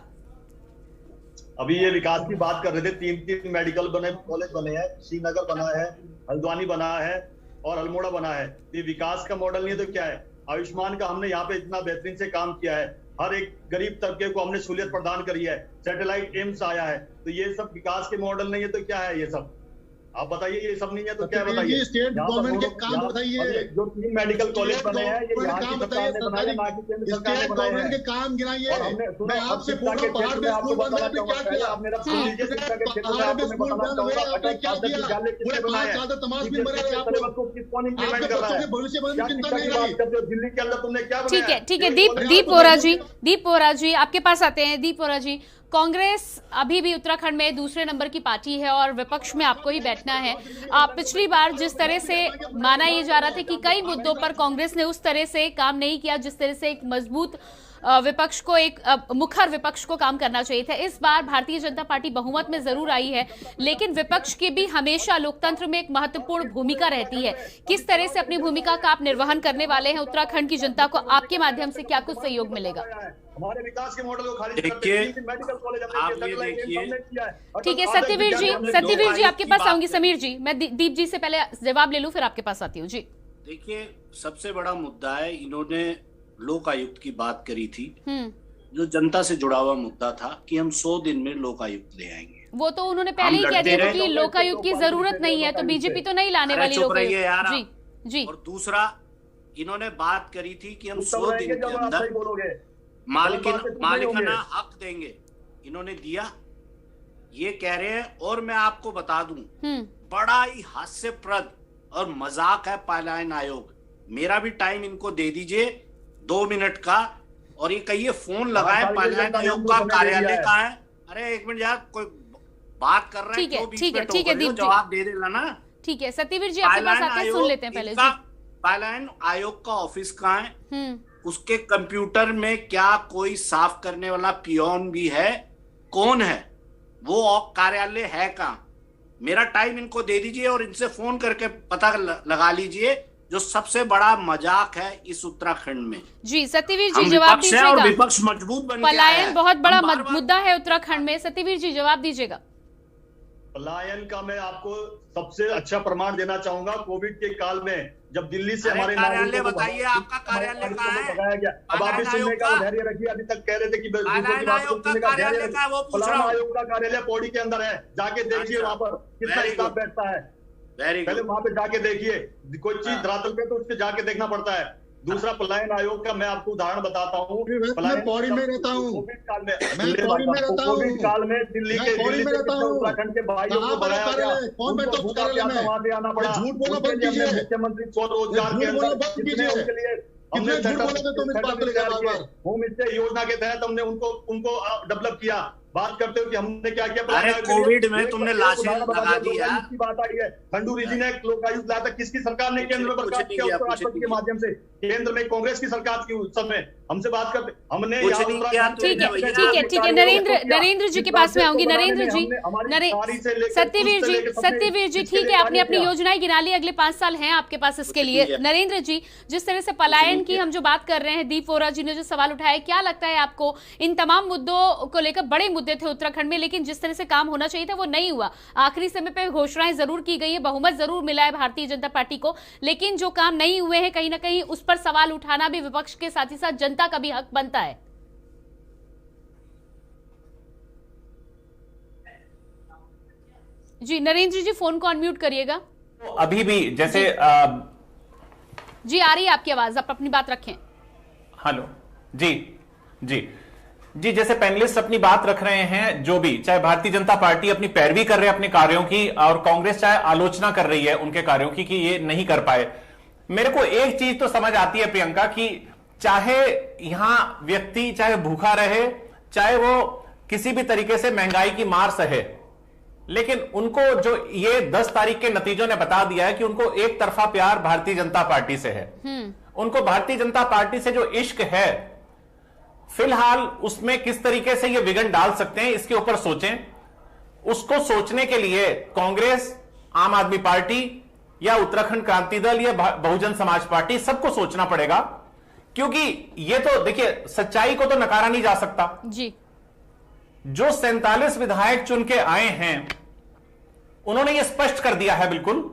अभी ये विकास की बात कर रहे थे, 3 मेडिकल कॉलेज बने हैं, श्रीनगर बना है, हल्द्वानी बना है और अल्मोड़ा बना है। ये विकास का मॉडल नहीं है तो क्या है? आयुष्मान का हमने यहाँ पे इतना बेहतरीन से काम किया है, हर एक गरीब तबके को हमने सहूलियत प्रदान करी है, सैटेलाइट एम्स आया है। तो ये सब विकास के मॉडल नहीं है तो क्या है? ये सब आप बताइए, ये सब नहीं है तो क्या बताइए? स्टेट गवर्नमेंट के काम बताइए। जो 3 मेडिकल कॉलेज बने हैं ये यहाँ की सरकार ने बनाए, ना कि केंद्र सरकार ने बनाए हैं। के काम गिनाइए। मैं आपसे पूछ रहा हूँ, पहाड़ में स्कूल बनने पे क्या किया? आप मेरा सुन लीजिए, शिक्षा के क्षेत्र में आपको मैं बताना चाहूंगा अटल छात्र विद्यालय किसने बनाए हैं, सिलेबस को कौन इम्प्लीमेंट कर रहा है, क्या शिक्षा की बात करते हो? दिल्ली के अंदर तुमने क्या बनाया? ठीक है, दीप वोरा जी आपके पास आते हैं। दीप वोरा जी, कांग्रेस अभी भी उत्तराखंड में दूसरे नंबर की पार्टी है और विपक्ष में आपको ही बैठना है। पिछली बार जिस तरह से माना ये जा रहा था कि कई मुद्दों पर कांग्रेस ने उस तरह से काम नहीं किया जिस तरह से एक मजबूत विपक्ष को, एक मुखर विपक्ष को काम करना चाहिए था। इस बार भारतीय जनता पार्टी बहुमत में जरूर आई है, लेकिन विपक्ष की भी हमेशा लोकतंत्र में एक महत्वपूर्ण भूमिका रहती है। किस तरह से अपनी भूमिका का आप निर्वहन करने वाले हैं? उत्तराखंड की जनता को आपके माध्यम से क्या कुछ सहयोग मिलेगा? हमारे विकास के मॉडल को खाली देखिए, मेडिकल कॉलेज ठीक है सत्यवीर जी आपके पास आऊंगी। समीर जी, मैं दीप जी से पहले जवाब ले लूं, फिर आपके पास आती हूँ। जी देखिए, सबसे बड़ा मुद्दा है, इन्होंने लोक आयुक्त की बात करी थी, जो जनता से जुड़ा हुआ मुद्दा था कि हम 100 दिन में लोक आयुक्त ले आएंगे। वो तो उन्होंने पहले ही कह दिया कि लोकायुक्त की जरूरत नहीं है, तो बीजेपी तो नहीं लाने वाली लोकायुक्त। जी। और दूसरा, इन्होंने बात करी थी कि हम 100 दिन के अंदर मालिकाना हक देंगे, इन्होंने दिया, ये कह रहे हैं। और मैं आपको बता दूं, बड़ा ही हास्यप्रद और मजाक है पलायन आयोग। मेरा भी टाइम इनको दे दीजिए 2 मिनट का, और ये कहिए फोन लगाए पलायन आयोग का कार्यालय कहाँ है? अरे 1 मिनट यार, कोई बात कर रहे हैं, ठीक है, जवाब दे देना ना। ठीक है सत्यवीर जी, आपके पास आते हैं, सुन लेते हैं पहले। पलायन आयोग का ऑफिस कहाँ है? उसके कंप्यूटर में क्या कोई साफ करने वाला पियोन भी है? कौन है वो? कार्यालय है कहाँ? मेरा टाइम इनको दे दीजिए और इनसे फोन करके पता लगा लीजिए जो सबसे बड़ा मजाक है इस उत्तराखंड में। जी सत्यवीर जी जवाब दीजिएगा। और विपक्ष मजबूत बन गया है। पलायन बहुत बड़ा मुद्दा है उत्तराखंड में, सत्यवीर जी जवाब दीजिएगा। पलायन का मैं आपको सबसे अच्छा प्रमाण देना चाहूंगा। कोविड के काल में जब दिल्ली से हमारे कार्यालय बताइए, आपका कार्यालय कहाँ है? भगाया गया। अब आप भी सुनने का धैर्य रखिए। अभी तक कह रहे थे कि पलायन आयोग का कार्यालय का वो पूछ रहा हूं। आयोग का कार्यालय पौड़ी के अंदर है, जाके देखिए वहां पर कितना स्टाफ बैठता है। पहले वहां पे जाके देखिए, कोई चीज धरातल पे तो उसके जाके देखना पड़ता है। दूसरा पलायन आयोग का मैं आपको उदाहरण बताता हूँ। मैं पौड़ी में रहता हूँ, कोविड काल में कोविड काल में दिल्ली के उत्तराखंड के भाइयों को भगाया गया, कौन बैठा उस कार्यालय में? वहां पे आना पड़ा। झूठ बोला बंद कीजिए। मुख्यमंत्री स्वरोजगार के अंदर कितने उनके लिए हमने होम स्टे योजना के तहत हमने उनको डेवलप किया। बात करते हो कि हमने क्या किया। अरे कोविड में तुमने लाशें लगा दी है। की बात आई है, खंडूरी जी ने लोकायुक्त लाया था, किसकी सरकार ने केंद्र में बर्खास्त किया? राष्ट्रपति के माध्यम से। केंद्र में कांग्रेस की सरकार थी उस समय। हमसे बात करते हमने ठीक है नरेंद्र जी के पास में आऊंगी। नरेंद्र जी, सत्यवीर जी ठीक है, आपने अपनी योजनाएं गिना ली, अगले 5 साल हैं आपके पास इसके लिए। नरेंद्र जी, जिस तरह से पलायन की हम जो बात कर रहे हैं, दीप वोरा जी ने जो सवाल उठाया, क्या लगता है आपको इन तमाम मुद्दों को लेकर? बड़े मुद्दे थे उत्तराखंड में, लेकिन जिस तरह से काम होना चाहिए था वो नहीं हुआ। आखिरी समय पे घोषणाएं जरूर की गई है, बहुमत जरूर मिला है भारतीय जनता पार्टी को, लेकिन जो काम नहीं हुए हैं कहीं ना कहीं उस पर सवाल उठाना भी विपक्ष के साथ ही साथ जनता का भी हक बनता है। जी नरेंद्र जी, फोन को अनम्यूट करिएगा। अभी भी जैसे जी आ रही है आपकी आवाज, आप अपनी बात रखें। हेलो जी, जैसे पैनलिस्ट अपनी बात रख रहे हैं, जो भी चाहे भारतीय जनता पार्टी अपनी पैरवी कर रहे हैं अपने कार्यों की, और कांग्रेस चाहे आलोचना कर रही है उनके कार्यों की कि ये नहीं कर पाए। मेरे को एक चीज तो समझ आती है प्रियंका, कि चाहे यहां व्यक्ति चाहे भूखा रहे, चाहे वो किसी भी तरीके से महंगाई की मार सहे, लेकिन उनको जो ये 10 तारीख के नतीजों ने बता दिया है कि उनको एक तरफा प्यार भारतीय जनता पार्टी से है। उनको भारतीय जनता पार्टी से जो इश्क है, फिलहाल उसमें किस तरीके से ये विघन डाल सकते हैं, इसके ऊपर सोचें। उसको सोचने के लिए कांग्रेस, आम आदमी पार्टी या उत्तराखंड क्रांति दल या बहुजन समाज पार्टी, सबको सोचना पड़ेगा, क्योंकि ये तो देखिए सच्चाई को तो नकारा नहीं जा सकता जी। जो 47 विधायक चुन के आए हैं उन्होंने ये स्पष्ट कर दिया है, बिल्कुल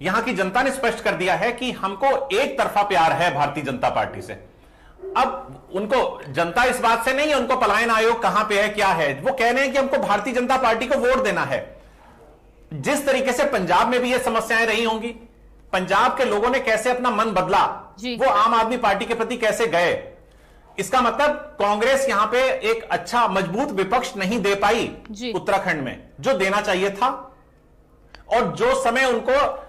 यहां की जनता ने स्पष्ट कर दिया है कि हमको एक तरफा प्यार है भारतीय जनता पार्टी से। अब उनको जनता इस बात से नहीं है उनको पलायन आयोग कहां पे है क्या है, वो कह रहे हैं कि हमको भारतीय जनता पार्टी को वोट देना है। जिस तरीके से पंजाब में भी ये समस्याएं रही होंगी, पंजाब के लोगों ने कैसे अपना मन बदला, वो आम आदमी पार्टी के प्रति कैसे गए, इसका मतलब कांग्रेस यहां पे एक अच्छा मजबूत विपक्ष नहीं दे पाई उत्तराखंड में, जो देना चाहिए था। और जो समय उनको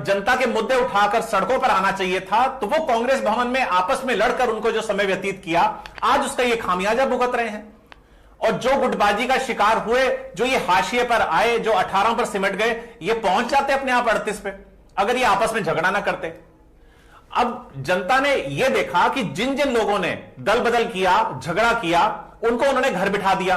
जनता के मुद्दे उठाकर सड़कों पर आना चाहिए था, तो वो कांग्रेस भवन में आपस में लड़कर उनको जो समय व्यतीत किया, आज उसका ये खामियाजा भुगत रहे हैं। और जो गुटबाजी का शिकार हुए, जो ये हाशिए पर आए, जो 18 पर सिमट गए, ये पहुंच जाते अपने आप 38 पे, अगर ये आपस में झगड़ा ना करते। अब जनता ने यह देखा कि जिन जिन लोगों ने दल बदल किया, झगड़ा किया, उनको उन्होंने घर बिठा दिया।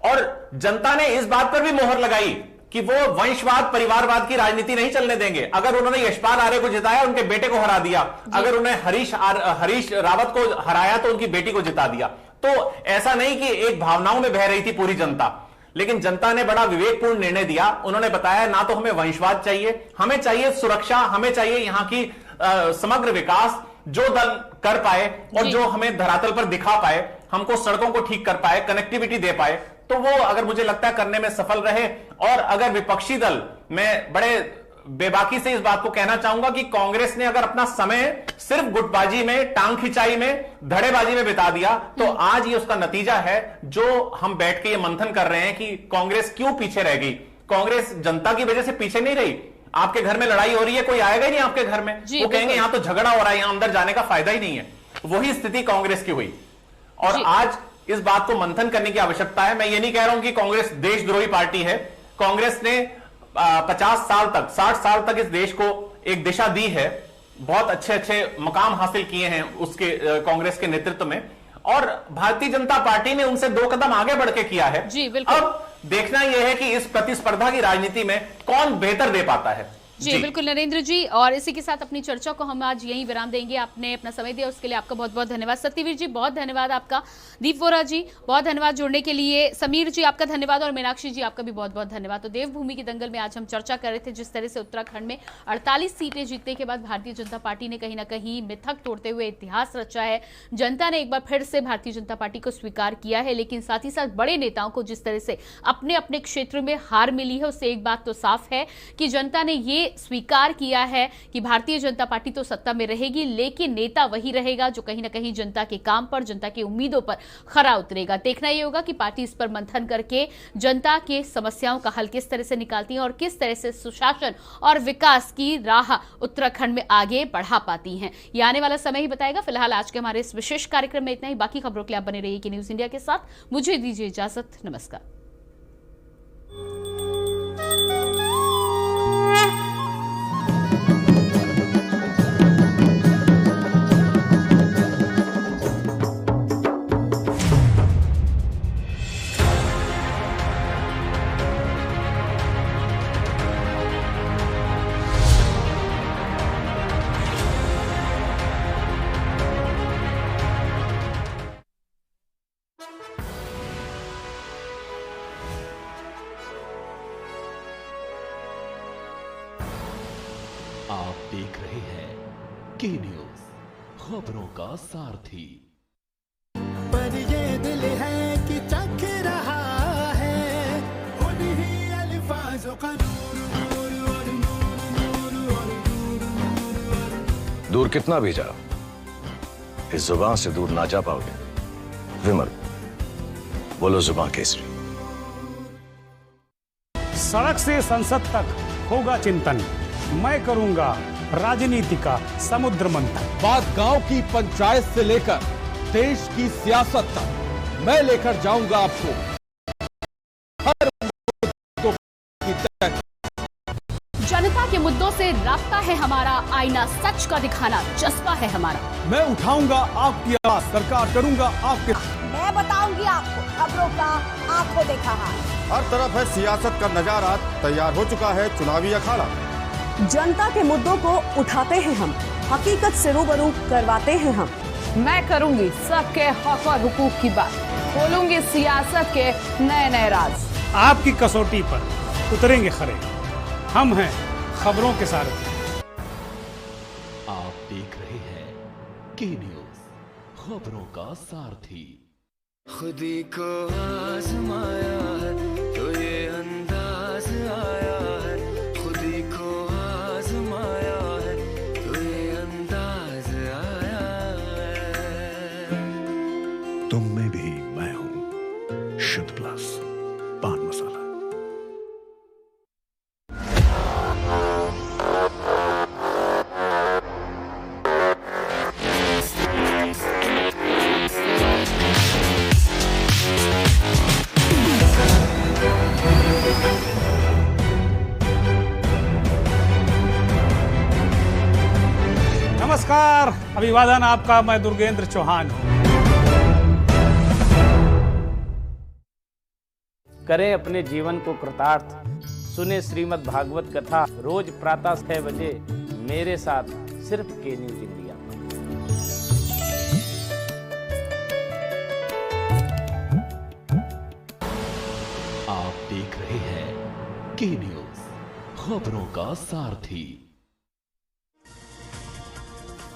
और जनता ने इस बात पर भी मोहर लगाई कि वो वंशवाद, परिवारवाद की राजनीति नहीं चलने देंगे। अगर उन्होंने यशपाल आर्य को जिताया, उनके बेटे को हरा दिया। अगर उन्होंने हरीश रावत को हराया, तो उनकी बेटी को जिता दिया। तो ऐसा नहीं कि एक भावनाओं में बह रही थी पूरी जनता, लेकिन जनता ने बड़ा विवेकपूर्ण निर्णय दिया। उन्होंने बताया ना तो हमें वंशवाद चाहिए, हमें चाहिए सुरक्षा, हमें चाहिए यहां की समग्र विकास, जो दल कर पाए और जो हमें धरातल पर दिखा पाए, हमको सड़कों को ठीक कर पाए, कनेक्टिविटी दे पाए, तो वो अगर मुझे लगता है करने में सफल रहे। और अगर विपक्षी दल, मैं बड़े बेबाकी से इस बात को कहना चाहूंगा कि कांग्रेस ने अगर अपना समय सिर्फ गुटबाजी में, टांग खिंचाई में, धड़ेबाजी में बिता दिया, तो आज ये उसका नतीजा है जो हम बैठ के ये मंथन कर रहे हैं कि कांग्रेस क्यों पीछे रह गई। कांग्रेस जनता की वजह से पीछे नहीं रही। आपके घर में लड़ाई हो रही है, कोई आएगा ही नहीं आपके घर में, वो कहेंगे यहां तो झगड़ा हो रहा है, यहां अंदर जाने का फायदा ही नहीं है। वही स्थिति कांग्रेस की हुई। और आज इस बात को मंथन करने की आवश्यकता है। मैं ये नहीं कह रहा हूं कि कांग्रेस देशद्रोही पार्टी है। कांग्रेस ने 50 साल तक, 60 साल तक इस देश को एक दिशा दी है, बहुत अच्छे अच्छे मकाम हासिल किए हैं उसके कांग्रेस के नेतृत्व में, और भारतीय जनता पार्टी ने उनसे 2 कदम आगे बढ़ के किया है। अब देखना यह है कि इस प्रतिस्पर्धा की राजनीति में कौन बेहतर दे पाता है। जी बिल्कुल नरेंद्र जी, और इसी के साथ अपनी चर्चा को हम आज यहीं विराम देंगे। आपने अपना समय दिया उसके लिए आपका बहुत बहुत धन्यवाद। सत्यवीर जी बहुत धन्यवाद आपका, दीप वोरा जी बहुत धन्यवाद जुड़ने के लिए, समीर जी आपका धन्यवाद, और मीनाक्षी जी आपका भी बहुत बहुत धन्यवाद। तो देवभूमि के दंगल में आज हम चर्चा कर रहे थे जिस तरह से उत्तराखंड में 48 सीटें जीतने के बाद भारतीय जनता पार्टी ने कहीं ना कहीं मिथक तोड़ते हुए इतिहास रचा है। जनता ने एक बार फिर से भारतीय जनता पार्टी को स्वीकार किया है, लेकिन साथ ही साथ बड़े नेताओं को जिस तरह से अपने अपने क्षेत्र में हार मिली है, उससे एक बात तो साफ है कि जनता ने ये स्वीकार किया है कि भारतीय जनता पार्टी तो सत्ता में रहेगी, लेकिन नेता वही रहेगा जो कहीं ना कहीं जनता के काम पर, जनता की उम्मीदों पर खरा उतरेगा। देखना यह होगा कि पार्टी इस पर मंथन करके जनता के समस्याओं का हल किस तरह से निकालती है और किस तरह से सुशासन और विकास की राह उत्तराखंड में आगे बढ़ा पाती है। ये आने वाला समय ही बताएगा। फिलहाल आज के हमारे इस विशेष कार्यक्रम में इतना ही। बाकी खबरों के लिए आप बने रहिए कि न्यूज इंडिया के साथ। मुझे दीजिए इजाजत, नमस्कार। आप देख रहे हैं के न्यूज, खबरों का सारथी। पर ये दिल है कि चख रहा है उन्हीं अल्फाजों का दूर कितना भी जाओ, इस जुबान से दूर ना जा पाओगे। विमल, बोलो जुबान केसरी। सड़क से संसद तक होगा चिंतन, मैं करूंगा राजनीति का समुद्र मंथन। बात गांव की पंचायत से लेकर देश की सियासत तक मैं लेकर जाऊंगा आपको हर मुद्दों की तक। जनता के मुद्दों से रास्ता है हमारा, आईना सच का दिखाना जज्बा है हमारा। मैं उठाऊंगा आपकी आवाज, सरकार करूंगा आपके। मैं बताऊंगी आपको खबरों का आंखों देखा हाल। हर तरफ है सियासत का नजारा, तैयार हो चुका है चुनावी अखाड़ा। जनता के मुद्दों को उठाते हैं हम, हकीकत से रूबरू करवाते हैं हम। मैं करूंगी सबके हक और हुकूक की बात, खोलूंगी सियासत के नए नए राज। आपकी कसौटी पर उतरेंगे खरे, हम हैं खबरों के सारथी। आप देख रहे हैं के न्यूज, खबरों का सारथी। खुदी को आजमाया है तो ये अंदाज आया है, खुदी को आजमाया है तो ये अंदाज आया है। तुम में भी मैं हूं, शुद्ध प्लस पान मसाला। नमस्कार, अभिवादन आपका। मैं दुर्गेंद्र चौहान हूं। करें अपने जीवन को कृतार्थ, सुने श्रीमद् भागवत कथा रोज प्रातः 6 बजे मेरे साथ सिर्फ के न्यूज इंडिया। आप देख रहे हैं के न्यूज, खबरों का सारथी।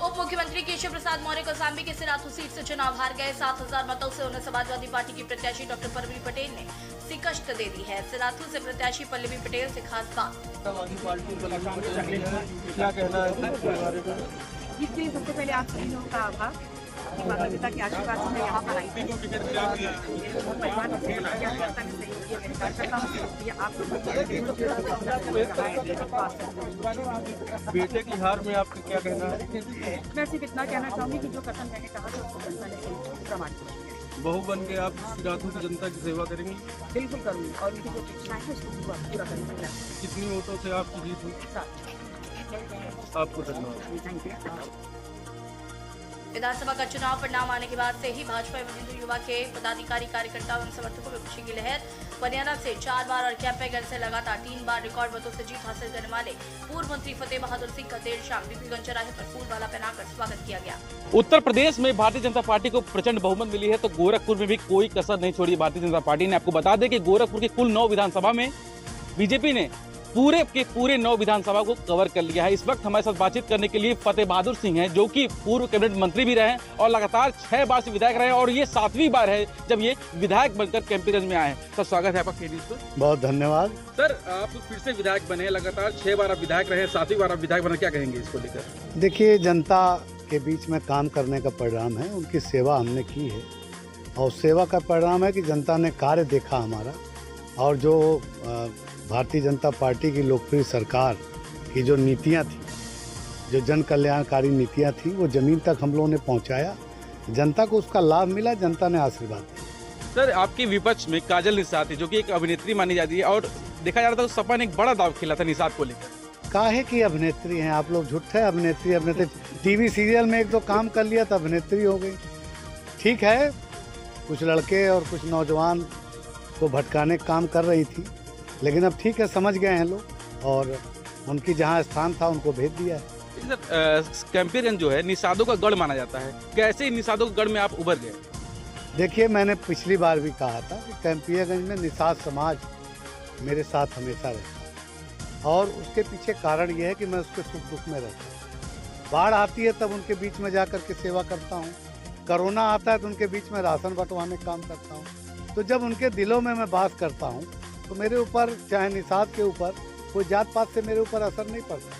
उप मुख्यमंत्री केशव प्रसाद मौर्य कौसाम्बी के सिराथू सीट से चुनाव हार गए। 7,000 मतों से उन्हें समाजवादी पार्टी की प्रत्याशी डॉक्टर परवीन पटेल ने शिकस्त दे दी है। सिराथू से प्रत्याशी पल्लवी पटेल से खास बात। क्या कहना है? इसलिए सबसे पहले आप सभी लोगों का आभार, माता पिता के आशीर्वाद से मैं यहाँ पर आई हूँ। परिवार बेटे की हार में आपका क्या कहना है? मैं सिर्फ इतना कहना चाहूँगी कि जो कथन मैंने कहा था प्रमाणित। बहू बन के आप सिराथू की जनता की सेवा करेंगी? बिल्कुल करूँगी और उनकी जो इच्छाएं हैं उसको पूरा करेंगे। कितनी वोटों से आपकी जीत हुई? आपको धन्यवाद। विधानसभा का चुनाव परिणाम आने के बाद से ही भाजपा एवं हिंदू युवा के पदाधिकारी कार्यकर्ताओं एवं समर्थकों में खुशी की लहर। बनियाना से 4 बार और कैंपेगंज से लगातार 3 बार रिकॉर्ड मतों से जीत हासिल करने वाले पूर्व मंत्री फतेह बहादुर सिंह का देर शाम बीबीगंज चौराहे पर फूलमाला पहनाकर स्वागत किया गया। उत्तर प्रदेश में भारतीय जनता पार्टी को प्रचंड बहुमत मिली है, तो गोरखपुर में भी कोई कसर नहीं छोड़ी भारतीय जनता पार्टी ने। आपको बता दें कि गोरखपुर की कुल 9 विधानसभा में बीजेपी ने पूरे 9 विधानसभा को कवर कर लिया है। इस वक्त हमारे साथ बातचीत करने के लिए फतेह बहादुर सिंह हैं, जो कि पूर्व कैबिनेट मंत्री भी रहे और लगातार 6 बार से विधायक रहे और ये 7वीं बार है जब ये विधायक बनकर कैंपेगंज में आए हैं। सर, स्वागत है आपका के न्यूज़ पर। बहुत धन्यवाद। सर, आप फिर से विधायक बने, लगातार 6 बार आप विधायक रहे, 7वीं बार आप विधायक बने, क्या कहेंगे इसको लेकर? देखिए, जनता के बीच में काम करने का परिणाम है, उनकी सेवा हमने की है और सेवा का परिणाम है कि जनता ने कार्य देखा हमारा, और जो भारतीय जनता पार्टी की लोकप्रिय सरकार की जो नीतियां थी, जो जन कल्याणकारी नीतियां थी, वो जमीन तक हम लोगों ने पहुंचाया, जनता को उसका लाभ मिला, जनता ने आशीर्वाद दिया। सर, आपके विपक्ष में काजल निषाद, जो कि एक अभिनेत्री मानी जाती है और देखा जा रहा था तो सपा ने एक बड़ा दाव खेला था निषाद को लेकर। काहे की अभिनेत्री हैं आप लोग? झूठे अभिनेत्री टीवी सीरियल में 1-2 काम कर लिया तो अभिनेत्री हो गई। ठीक है, कुछ लड़के और कुछ नौजवान को भटकाने का काम कर रही थी, लेकिन अब ठीक है, समझ गए हैं लोग और उनकी जहां स्थान था उनको भेज दिया है। सर, कैंपेगंज जो है निषादों का गढ़ माना जाता है, कैसे निषादों के गढ़ में आप उभर गए? देखिए, मैंने पिछली बार भी कहा था कि कैंपेगंज में निषाद समाज मेरे साथ हमेशा रहता है और उसके पीछे कारण ये है कि मैं उसके सुख दुख में रहता हूँ। बाढ़ आती है तब उनके बीच में जाकर के सेवा करता हूँ, कोरोना आता है तो उनके बीच में राशन बंटवाने का काम करता हूँ। तो जब उनके दिलों में मैं बात करता हूँ तो मेरे ऊपर, चाहे निषाद के ऊपर, कोई जात पात से मेरे ऊपर असर नहीं पड़ता।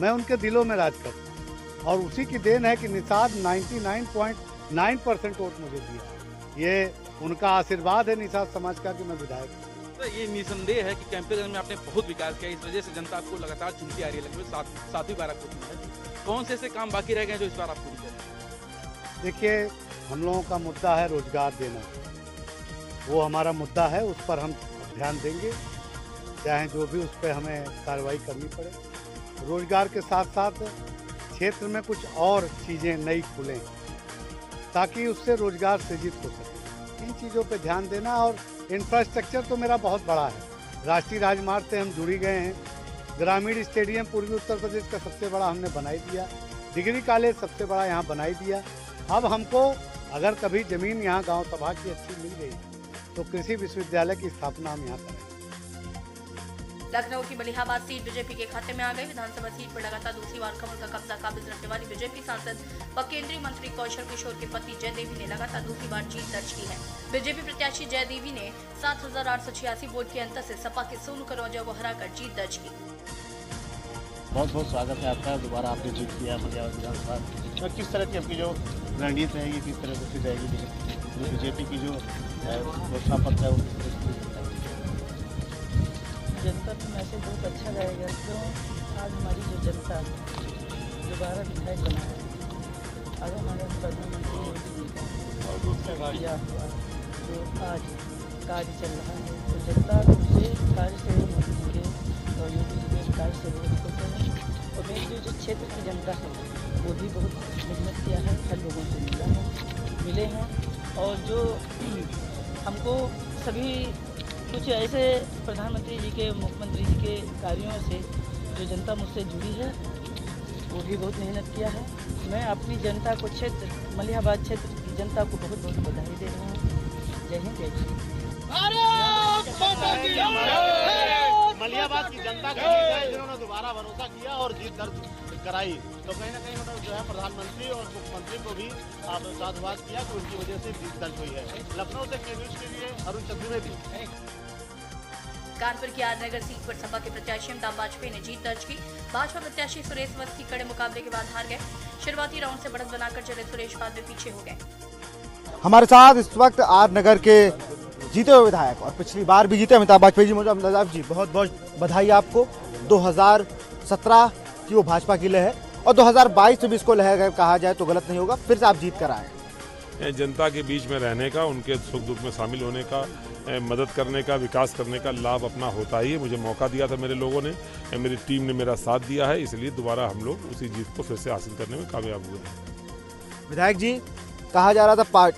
मैं उनके दिलों में राज करता हूँ और उसी की देन है कि निषाद 99.9% वोट मुझे दिया। ये उनका आशीर्वाद है निषाद समाज का कि मैं विधायक हूँ। तो ये निसंदेह है कि कैंपेगंज में आपने बहुत विकास किया, इस वजह से जनता आपको लगातार चुनती आ रही है, लगभग 7वीं बार आपको चुना है। कौन से ऐसे काम बाकी रह गए जो इस बार आप पूरी करें? देखिए, हम लोगों का मुद्दा है रोजगार देना, वो हमारा मुद्दा है, उस पर हम ध्यान देंगे, चाहे जो भी उस पर हमें कार्रवाई करनी पड़े। रोजगार के साथ साथ क्षेत्र में कुछ और चीज़ें नई खुलें ताकि उससे रोजगार सृजित हो सके। इन चीज़ों पे ध्यान देना, और इंफ्रास्ट्रक्चर तो मेरा बहुत बड़ा है। राष्ट्रीय राजमार्ग से हम जुड़ी गए हैं, ग्रामीण स्टेडियम पूर्वी उत्तर प्रदेश का सबसे बड़ा हमने बनाई दिया, डिग्री कॉलेज सबसे बड़ा यहाँ बनाई दिया। अब हमको अगर कभी ज़मीन यहाँ गाँव सभा की अच्छी मिल गई तो कृषि विश्वविद्यालय की स्थापना हम यहाँ करेंगे। लखनऊ की मलिहाबाद सीट बीजेपी के खाते में आ गई। विधानसभा सीट पर लगातार दूसरी बार कमल का कब्जा काबिज रखने वाली बीजेपी सांसद व केंद्रीय मंत्री कौशल किशोर के पति जयदेवी ने लगातार दूसरी बार जीत दर्ज की है। बीजेपी प्रत्याशी जयदेवी ने 7,886 वोट के अंतर से सपा के सोनू कनौजिया को हराकर जीत दर्ज की। बहुत बहुत स्वागत है आपका, दोबारा आपने जीत किया मलिहाबाद विधानसभा। किस तरह की आपकी जो रणनीति रहेगी, किस तरह से जाएगी बीजेपी की जो घोषणा पत्र है वो? जनता तो मैसेज बहुत अच्छा रहेगा, क्यों आज हमारी जो जनता दोबारा विधायक बना है, आज हमारे प्रधानमंत्री मोदी जी का किया हुआ जो आज कार्य चल रहा है, तो जनता से कार्य से मोदी जी के और योगी जी के कार्य से बहुत खुश है। और मेरी जो क्षेत्र की जनता है वो भी बहुत मेहनत किया है, हर लोगों से मिले हैं और जो हमको सभी कुछ ऐसे प्रधानमंत्री जी के, मुख्यमंत्री जी के कार्यों से जो जनता मुझसे जुड़ी है वो भी बहुत मेहनत किया है। मैं अपनी जनता को, क्षेत्र मलिहाबाद क्षेत्र की जनता को बहुत बहुत बधाई दे रहा हूँ। जय हिंद, जय हिंद। मलिहाबाद की जनता का जिन्होंने दोबारा भरोसा किया और जीत दर्ज कराई, तो कहीं ना कहीं मतलब जो है प्रधानमंत्री और मुख्यमंत्री को भी आप साधुवाद किया कि उनकी वजह से जीत दर्ज हुई है। लखनऊ से के न्यूज़ के लिए अरुण चतुर्वेदी। कानपुर की आर नगर सीट पर सपा के प्रत्याशी अमिताभ वाजपेयी ने जीत दर्ज की। भाजपा प्रत्याशी सुरेश वस्ती कड़े मुकाबले के बाद हार गए। शुरुआती राउंड से बढ़त बनाकर चले सुरेश बाद में पीछे हो गए। हमारे साथ इस वक्त आर नगर के जीते हुए विधायक और पिछली बार भी जीते अमिताभ वाजपेयी जी। अमिताभ जी, बहुत बहुत बधाई आपको। 2017 की वो भाजपा की लहर और 2022 में भी इसको लहर कहा जाए तो गलत नहीं होगा, फिर से आप जीत कर आए। जनता के बीच में रहने का, उनके सुख दुख में शामिल होने का, मदद करने का, विकास करने का लाभ अपना होता ही है। मुझे मौका दिया था मेरे लोगों ने, मेरी टीम ने मेरा साथ दिया है, इसलिए दोबारा हम लोग उसी जीत को फिर से हासिल करने में कामयाब हुए हैं। विधायक जी, कहा जा रहा था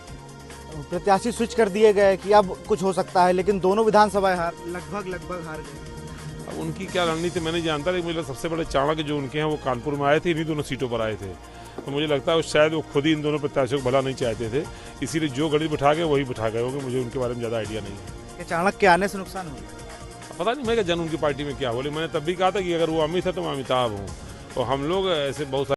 प्रत्याशी स्विच कर दिए गए कि अब कुछ हो सकता है, लेकिन दोनों विधानसभाएं लगभग हार गए। अब उनकी क्या रणनीति मैं नहीं जानता, लेकिन मुझे सबसे बड़े चाणक्य जो उनके हैं वो कानपुर में आए थे, इन्हीं दोनों सीटों पर आए थे। तो मुझे लगता है शायद वो खुद ही इन दोनों प्रत्याशियों को भला नहीं चाहते थे, इसीलिए जो गणित बिठा गए वही बिठा गए होंगे। मुझे उनके बारे में ज़्यादा आइडिया नहीं है। चाणक्य के आने से नुकसान हो गया? पता नहीं, मैं क्या जन उनकी पार्टी में क्या बोले। मैंने तब भी कहा था कि अगर वो अमित है तो मैं अमिताभ हूँ, और हम लोग ऐसे बहुत